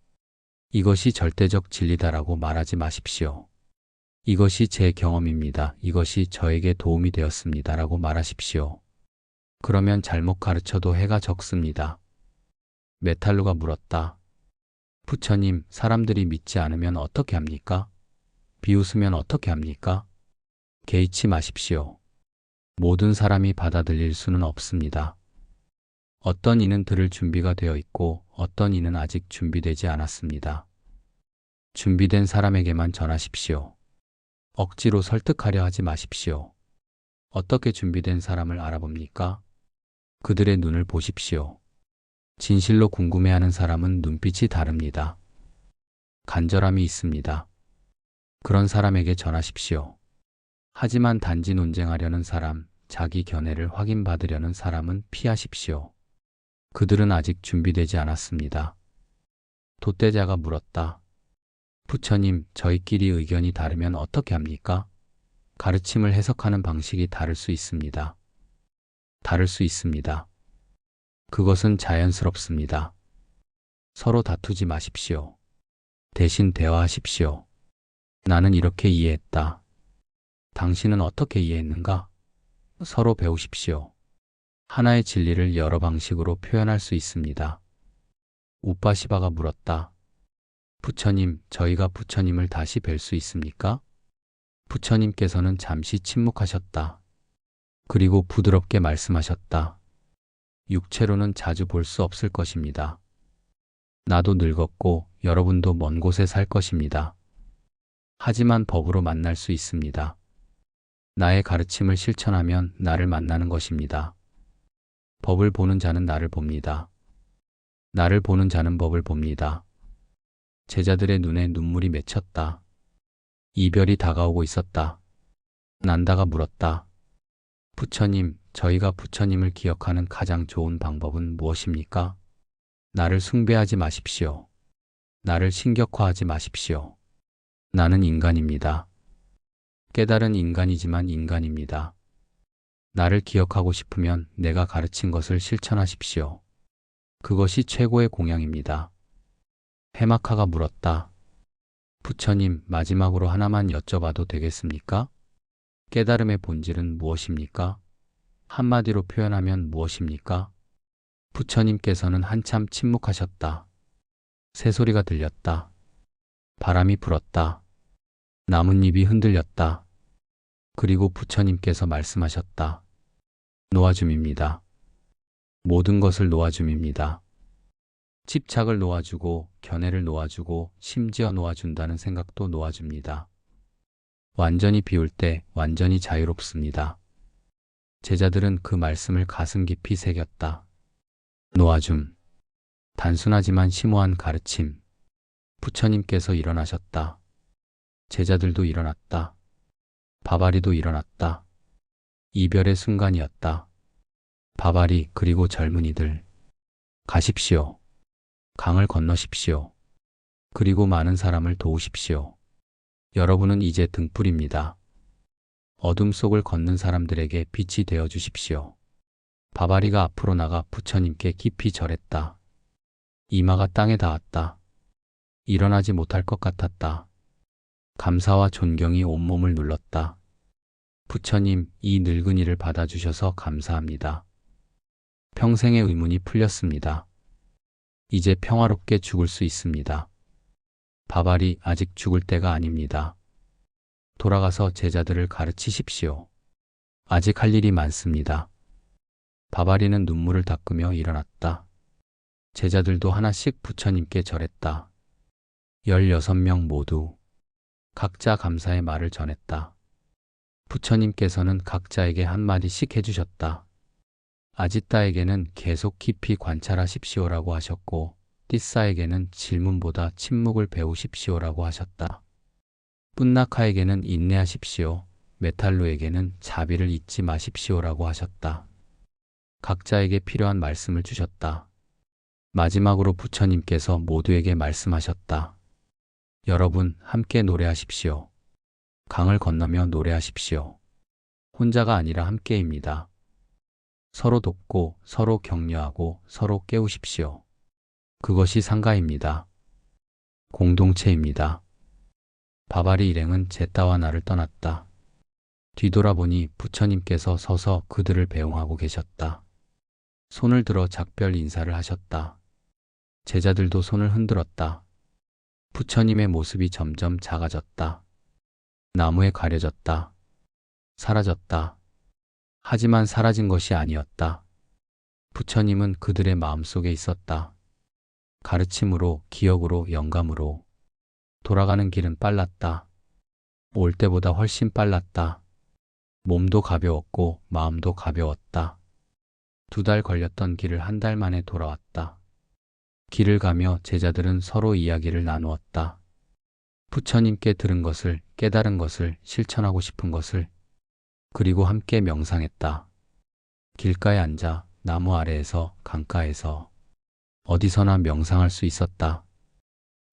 이것이 절대적 진리다라고 말하지 마십시오. 이것이 제 경험입니다. 이것이 저에게 도움이 되었습니다라고 말하십시오. 그러면 잘못 가르쳐도 해가 적습니다. 메탈루가 물었다. 부처님, 사람들이 믿지 않으면 어떻게 합니까? 비웃으면 어떻게 합니까? 개의치 마십시오. 모든 사람이 받아들일 수는 없습니다. 어떤 이는 들을 준비가 되어 있고 어떤 이는 아직 준비되지 않았습니다. 준비된 사람에게만 전하십시오. 억지로 설득하려 하지 마십시오. 어떻게 준비된 사람을 알아봅니까? 그들의 눈을 보십시오. 진실로 궁금해하는 사람은 눈빛이 다릅니다. 간절함이 있습니다. 그런 사람에게 전하십시오. 하지만 단지 논쟁하려는 사람, 자기 견해를 확인받으려는 사람은 피하십시오. 그들은 아직 준비되지 않았습니다. 돛대자가 물었다. 부처님, 저희끼리 의견이 다르면 어떻게 합니까? 가르침을 해석하는 방식이 다를 수 있습니다. 다를 수 있습니다. 그것은 자연스럽습니다. 서로 다투지 마십시오. 대신 대화하십시오. 나는 이렇게 이해했다. 당신은 어떻게 이해했는가? 서로 배우십시오. 하나의 진리를 여러 방식으로 표현할 수 있습니다. 우빠시바가 물었다. 부처님, 저희가 부처님을 다시 뵐 수 있습니까? 부처님께서는 잠시 침묵하셨다. 그리고 부드럽게 말씀하셨다. 육체로는 자주 볼 수 없을 것입니다. 나도 늙었고 여러분도 먼 곳에 살 것입니다. 하지만 법으로 만날 수 있습니다. 나의 가르침을 실천하면 나를 만나는 것입니다. 법을 보는 자는 나를 봅니다. 나를 보는 자는 법을 봅니다. 제자들의 눈에 눈물이 맺혔다. 이별이 다가오고 있었다. 난다가 물었다. 부처님, 저희가 부처님을 기억하는 가장 좋은 방법은 무엇입니까? 나를 숭배하지 마십시오. 나를 신격화하지 마십시오. 나는 인간입니다. 깨달은 인간이지만 인간입니다. 나를 기억하고 싶으면 내가 가르친 것을 실천하십시오. 그것이 최고의 공양입니다. 해마카가 물었다. 부처님, 마지막으로 하나만 여쭤봐도 되겠습니까? 깨달음의 본질은 무엇입니까? 한마디로 표현하면 무엇입니까? 부처님께서는 한참 침묵하셨다. 새소리가 들렸다. 바람이 불었다. 나뭇잎이 흔들렸다. 그리고 부처님께서 말씀하셨다. 놓아줌입니다. 모든 것을 놓아줌입니다. 집착을 놓아주고 견해를 놓아주고 심지어 놓아준다는 생각도 놓아줍니다. 완전히 비울 때 완전히 자유롭습니다. 제자들은 그 말씀을 가슴 깊이 새겼다. 놓아줌. 단순하지만 심오한 가르침. 부처님께서 일어나셨다. 제자들도 일어났다. 바바리도 일어났다. 이별의 순간이었다. 바바리 그리고 젊은이들. 가십시오. 강을 건너십시오. 그리고 많은 사람을 도우십시오. 여러분은 이제 등불입니다. 어둠 속을 걷는 사람들에게 빛이 되어 주십시오. 바바리가 앞으로 나가 부처님께 깊이 절했다. 이마가 땅에 닿았다. 일어나지 못할 것 같았다. 감사와 존경이 온몸을 눌렀다. 부처님, 이 늙은이를 받아주셔서 감사합니다. 평생의 의문이 풀렸습니다. 이제 평화롭게 죽을 수 있습니다. 바바리, 아직 죽을 때가 아닙니다. 돌아가서 제자들을 가르치십시오. 아직 할 일이 많습니다. 바바리는 눈물을 닦으며 일어났다. 제자들도 하나씩 부처님께 절했다. 16명 모두 각자 감사의 말을 전했다. 부처님께서는 각자에게 한마디씩 해주셨다. 아지따에게는 계속 깊이 관찰하십시오라고 하셨고, 띠싸에게는 질문보다 침묵을 배우십시오라고 하셨다. 뿐나카에게는 인내하십시오. 메탈루에게는 자비를 잊지 마십시오라고 하셨다. 각자에게 필요한 말씀을 주셨다. 마지막으로 부처님께서 모두에게 말씀하셨다. 여러분, 함께 노래하십시오. 강을 건너며 노래하십시오. 혼자가 아니라 함께입니다. 서로 돕고, 서로 격려하고, 서로 깨우십시오. 그것이 상가입니다. 공동체입니다. 바바리 일행은 제따와 나를 떠났다. 뒤돌아보니 부처님께서 서서 그들을 배웅하고 계셨다. 손을 들어 작별 인사를 하셨다. 제자들도 손을 흔들었다. 부처님의 모습이 점점 작아졌다. 나무에 가려졌다. 사라졌다. 하지만 사라진 것이 아니었다. 부처님은 그들의 마음속에 있었다. 가르침으로, 기억으로, 영감으로. 돌아가는 길은 빨랐다. 올 때보다 훨씬 빨랐다. 몸도 가벼웠고 마음도 가벼웠다. 2달 걸렸던 길을 1달 만에 돌아왔다. 길을 가며 제자들은 서로 이야기를 나누었다. 부처님께 들은 것을, 깨달은 것을, 실천하고 싶은 것을, 그리고 함께 명상했다. 길가에 앉아 나무 아래에서, 강가에서, 어디서나 명상할 수 있었다.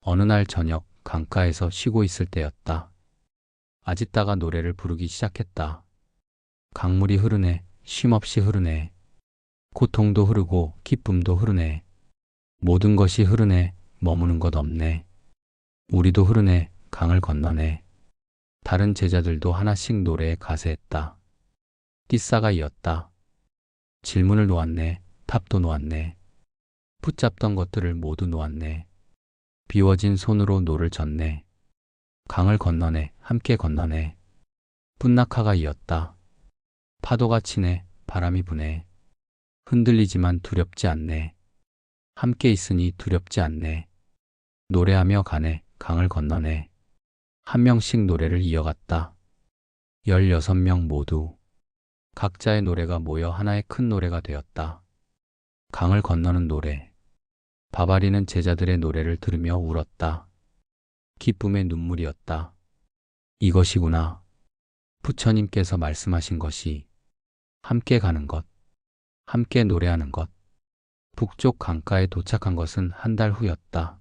어느 날 저녁 강가에서 쉬고 있을 때였다. 아지따가 노래를 부르기 시작했다. 강물이 흐르네, 쉼없이 흐르네. 고통도 흐르고 기쁨도 흐르네. 모든 것이 흐르네, 머무는 것 없네. 우리도 흐르네, 강을 건너네. 다른 제자들도 하나씩 노래에 가세했다. 띠싸가 이었다. 질문을 놓았네, 탑도 놓았네. 붙잡던 것들을 모두 놓았네. 비워진 손으로 노를 젓네. 강을 건너네, 함께 건너네. 뿐나카가 이었다. 파도가 치네, 바람이 부네. 흔들리지만 두렵지 않네. 함께 있으니 두렵지 않네. 노래하며 가네, 강을 건너네. 한 명씩 노래를 이어갔다. 16명 모두 각자의 노래가 모여 하나의 큰 노래가 되었다. 강을 건너는 노래. 바바리는 제자들의 노래를 들으며 울었다. 기쁨의 눈물이었다. 이것이구나. 부처님께서 말씀하신 것이 함께 가는 것, 함께 노래하는 것. 북쪽 강가에 도착한 것은 1달 후였다.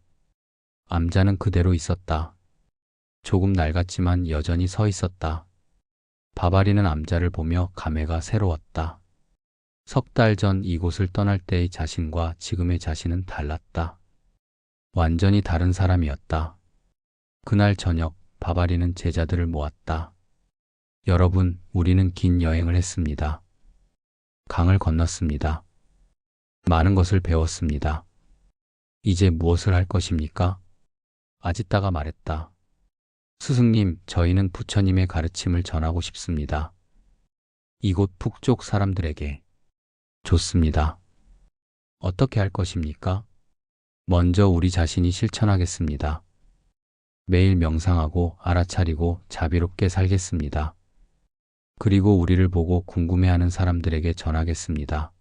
암자는 그대로 있었다. 조금 낡았지만 여전히 서 있었다. 바바리는 암자를 보며 감회가 새로웠다. 3달 전 이곳을 떠날 때의 자신과 지금의 자신은 달랐다. 완전히 다른 사람이었다. 그날 저녁 바바리는 제자들을 모았다. 여러분, 우리는 긴 여행을 했습니다. 강을 건넜습니다. 많은 것을 배웠습니다. 이제 무엇을 할 것입니까? 아지따가 말했다. 스승님, 저희는 부처님의 가르침을 전하고 싶습니다. 이곳 북쪽 사람들에게. 좋습니다. 어떻게 할 것입니까? 먼저 우리 자신이 실천하겠습니다. 매일 명상하고 알아차리고 자비롭게 살겠습니다. 그리고 우리를 보고 궁금해하는 사람들에게 전하겠습니다.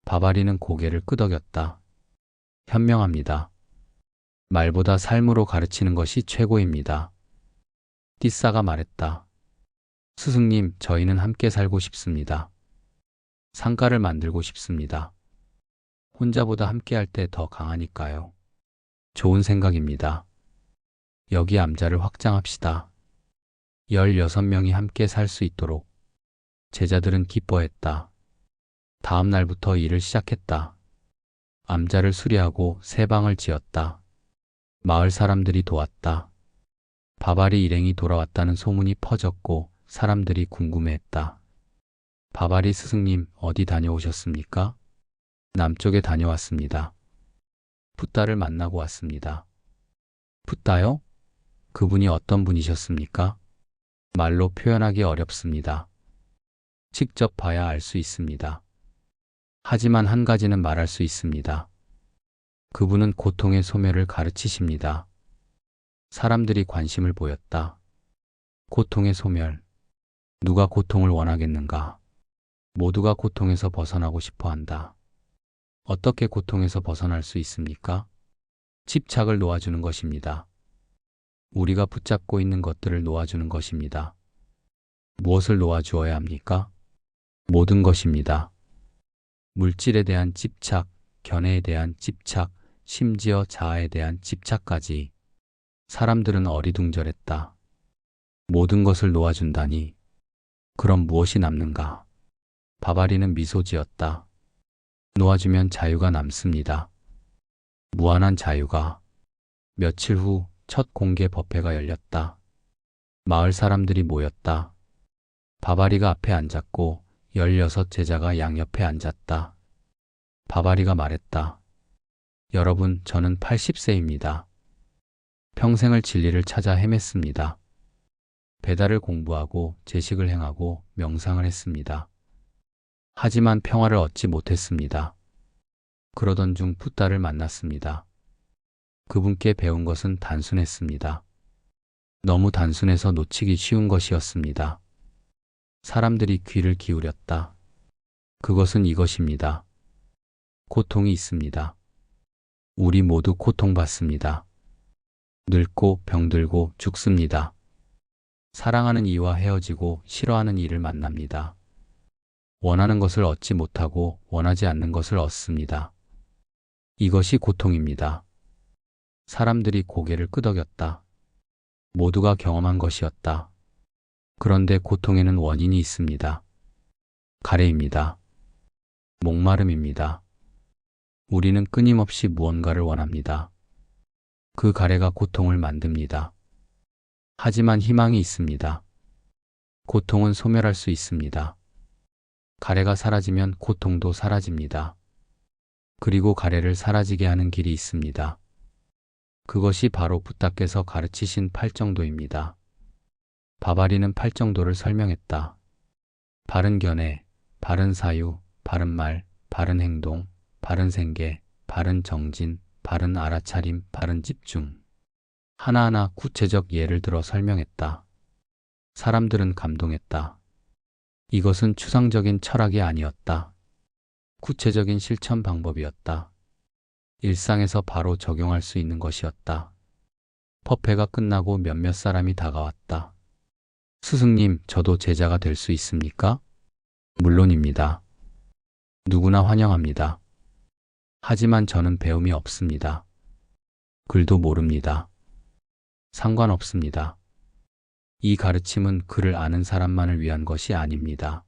바바리는 고개를 끄덕였다. 현명합니다. 말보다 삶으로 가르치는 것이 최고입니다. 띠싸가 말했다. 스승님, 저희는 함께 살고 싶습니다. 상가를 만들고 싶습니다. 혼자보다 함께 할 때 더 강하니까요. 좋은 생각입니다. 여기 암자를 확장합시다. 16명이 함께 살 수 있도록 제자들은 기뻐했다. 다음 날부터 일을 시작했다. 암자를 수리하고 새 방을 지었다. 마을 사람들이 도왔다. 바바리 일행이 돌아왔다는 소문이 퍼졌고 사람들이 궁금해했다. 바바리 스승님 어디 다녀오셨습니까? 남쪽에 다녀왔습니다. 붓다를 만나고 왔습니다. 붓다요? 그분이 어떤 분이셨습니까? 말로 표현하기 어렵습니다. 직접 봐야 알 수 있습니다. 하지만 한 가지는 말할 수 있습니다. 그분은 고통의 소멸을 가르치십니다. 사람들이 관심을 보였다. 고통의 소멸. 누가 고통을 원하겠는가? 모두가 고통에서 벗어나고 싶어 한다. 어떻게 고통에서 벗어날 수 있습니까? 집착을 놓아주는 것입니다. 우리가 붙잡고 있는 것들을 놓아주는 것입니다. 무엇을 놓아주어야 합니까? 모든 것입니다. 물질에 대한 집착, 견해에 대한 집착, 심지어 자아에 대한 집착까지. 사람들은 어리둥절했다. 모든 것을 놓아준다니. 그럼 무엇이 남는가? 바바리는 미소 지었다. 놓아주면 자유가 남습니다. 무한한 자유가. 며칠 후 첫 공개 법회가 열렸다. 마을 사람들이 모였다. 바바리가 앞에 앉았고 16 제자가 양옆에 앉았다. 바바리가 말했다. 여러분, 저는 80세입니다. 평생을 진리를 찾아 헤맸습니다. 배달을 공부하고 제식을 행하고 명상을 했습니다. 하지만 평화를 얻지 못했습니다. 그러던 중 붓다를 만났습니다. 그분께 배운 것은 단순했습니다. 너무 단순해서 놓치기 쉬운 것이었습니다. 사람들이 귀를 기울였다. 그것은 이것입니다. 고통이 있습니다. 우리 모두 고통받습니다. 늙고 병들고 죽습니다. 사랑하는 이와 헤어지고 싫어하는 이를 만납니다. 원하는 것을 얻지 못하고 원하지 않는 것을 얻습니다. 이것이 고통입니다. 사람들이 고개를 끄덕였다. 모두가 경험한 것이었다. 그런데 고통에는 원인이 있습니다. 가래입니다. 목마름입니다. 우리는 끊임없이 무언가를 원합니다. 그 가래가 고통을 만듭니다. 하지만 희망이 있습니다. 고통은 소멸할 수 있습니다. 가래가 사라지면 고통도 사라집니다. 그리고 가래를 사라지게 하는 길이 있습니다. 그것이 바로 붓다께서 가르치신 팔정도입니다. 바바리는 팔정도를 설명했다. 바른 견해, 바른 사유, 바른 말, 바른 행동, 바른 생계, 바른 정진, 바른 알아차림, 바른 집중. 하나하나 구체적 예를 들어 설명했다. 사람들은 감동했다. 이것은 추상적인 철학이 아니었다. 구체적인 실천 방법이었다. 일상에서 바로 적용할 수 있는 것이었다. 법회가 끝나고 몇몇 사람이 다가왔다. 스승님, 저도 제자가 될 수 있습니까? 물론입니다. 누구나 환영합니다. 하지만 저는 배움이 없습니다. 글도 모릅니다. 상관없습니다. 이 가르침은 글을 아는 사람만을 위한 것이 아닙니다.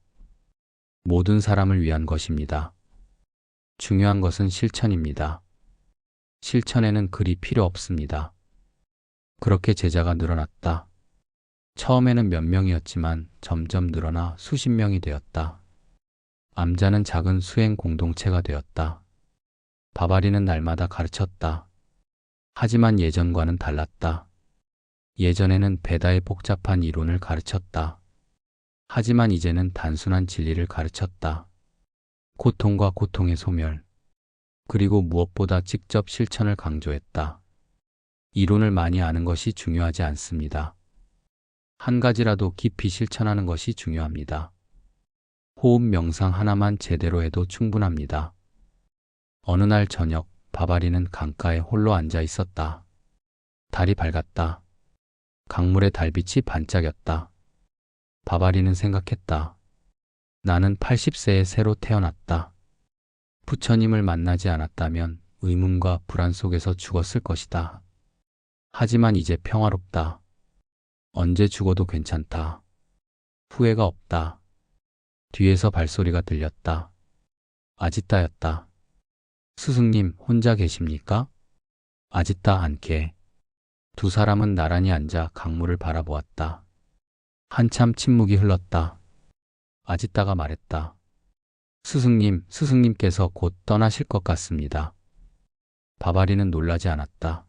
모든 사람을 위한 것입니다. 중요한 것은 실천입니다. 실천에는 글이 필요 없습니다. 그렇게 제자가 늘어났다. 처음에는 몇 명이었지만 점점 늘어나 수십 명이 되었다. 암자는 작은 수행 공동체가 되었다. 바바리는 날마다 가르쳤다. 하지만 예전과는 달랐다. 예전에는 베다의 복잡한 이론을 가르쳤다. 하지만 이제는 단순한 진리를 가르쳤다. 고통과 고통의 소멸, 그리고 무엇보다 직접 실천을 강조했다. 이론을 많이 아는 것이 중요하지 않습니다. 한 가지라도 깊이 실천하는 것이 중요합니다. 호흡 명상 하나만 제대로 해도 충분합니다. 어느 날 저녁, 바바리는 강가에 홀로 앉아 있었다. 달이 밝았다. 강물에 달빛이 반짝였다. 바바리는 생각했다. 나는 80세에 새로 태어났다. 부처님을 만나지 않았다면 의문과 불안 속에서 죽었을 것이다. 하지만 이제 평화롭다. 언제 죽어도 괜찮다. 후회가 없다. 뒤에서 발소리가 들렸다. 아지따였다. 스승님 혼자 계십니까? 아지따 않게. 두 사람은 나란히 앉아 강물을 바라보았다. 한참 침묵이 흘렀다. 아지따가 말했다. 스승님, 스승님께서 곧 떠나실 것 같습니다. 바바리는 놀라지 않았다.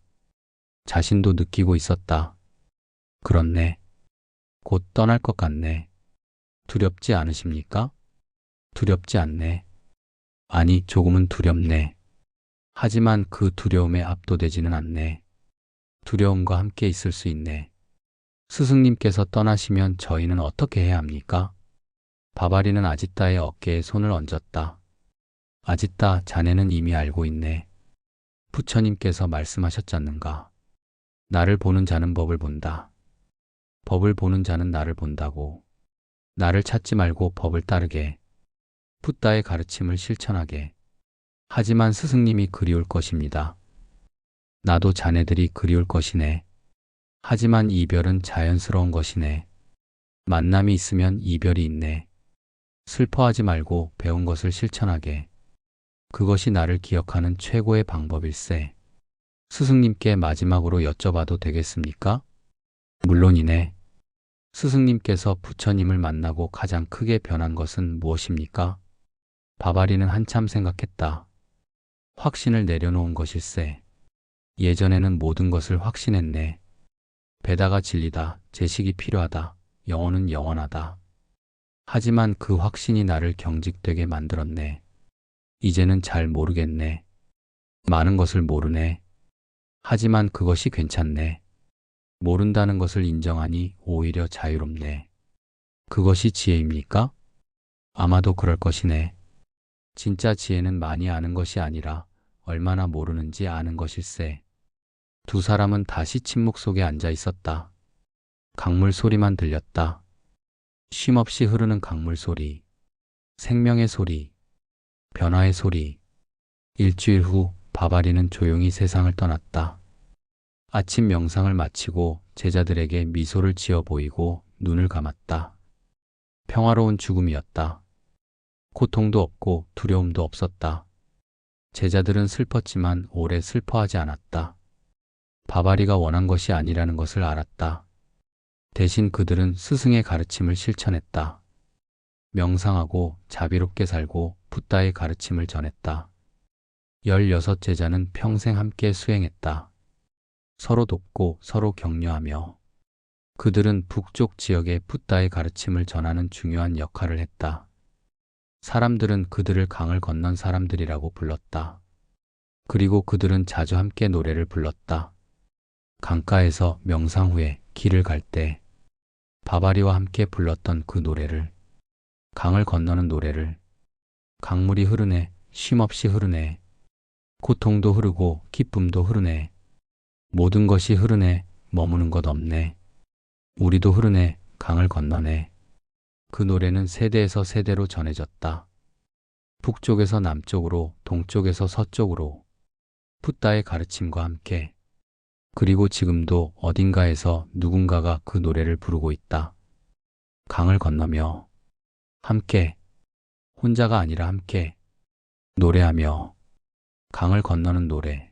자신도 느끼고 있었다. 그렇네. 곧 떠날 것 같네. 두렵지 않으십니까? 두렵지 않네. 아니, 조금은 두렵네. 하지만 그 두려움에 압도되지는 않네. 두려움과 함께 있을 수 있네. 스승님께서 떠나시면 저희는 어떻게 해야 합니까? 바바리는 아지따의 어깨에 손을 얹었다. 아지따, 자네는 이미 알고 있네. 부처님께서 말씀하셨잖는가. 나를 보는 자는 법을 본다. 법을 보는 자는 나를 본다고. 나를 찾지 말고 법을 따르게. 붓다의 가르침을 실천하게. 하지만 스승님이 그리울 것입니다. 나도 자네들이 그리울 것이네. 하지만 이별은 자연스러운 것이네. 만남이 있으면 이별이 있네. 슬퍼하지 말고 배운 것을 실천하게. 그것이 나를 기억하는 최고의 방법일세. 스승님께 마지막으로 여쭤봐도 되겠습니까? 물론이네. 스승님께서 부처님을 만나고 가장 크게 변한 것은 무엇입니까? 바바리는 한참 생각했다. 확신을 내려놓은 것일세. 예전에는 모든 것을 확신했네. 베다가 진리다, 제식이 필요하다, 영혼은 영원하다. 하지만 그 확신이 나를 경직되게 만들었네. 이제는 잘 모르겠네. 많은 것을 모르네. 하지만 그것이 괜찮네. 모른다는 것을 인정하니 오히려 자유롭네. 그것이 지혜입니까? 아마도 그럴 것이네. 진짜 지혜는 많이 아는 것이 아니라 얼마나 모르는지 아는 것일세. 두 사람은 다시 침묵 속에 앉아 있었다. 강물 소리만 들렸다. 쉼없이 흐르는 강물 소리, 생명의 소리, 변화의 소리. 일주일 후 바바리는 조용히 세상을 떠났다. 아침 명상을 마치고 제자들에게 미소를 지어 보이고 눈을 감았다. 평화로운 죽음이었다. 고통도 없고 두려움도 없었다. 제자들은 슬펐지만 오래 슬퍼하지 않았다. 바바리가 원한 것이 아니라는 것을 알았다. 대신 그들은 스승의 가르침을 실천했다. 명상하고 자비롭게 살고 붓다의 가르침을 전했다. 16 제자는 평생 함께 수행했다. 서로 돕고 서로 격려하며 그들은 북쪽 지역의 붓다의 가르침을 전하는 중요한 역할을 했다. 사람들은 그들을 강을 건넌 사람들이라고 불렀다. 그리고 그들은 자주 함께 노래를 불렀다. 강가에서 명상 후에 길을 갈 때 바바리와 함께 불렀던 그 노래를, 강을 건너는 노래를. 강물이 흐르네, 쉼없이 흐르네. 고통도 흐르고 기쁨도 흐르네. 모든 것이 흐르네, 머무는 것 없네. 우리도 흐르네, 강을 건너네. 그 노래는 세대에서 세대로 전해졌다. 북쪽에서 남쪽으로, 동쪽에서 서쪽으로. 붓다의 가르침과 함께. 그리고 지금도 어딘가에서 누군가가 그 노래를 부르고 있다. 강을 건너며, 함께, 혼자가 아니라 함께, 노래하며, 강을 건너는 노래.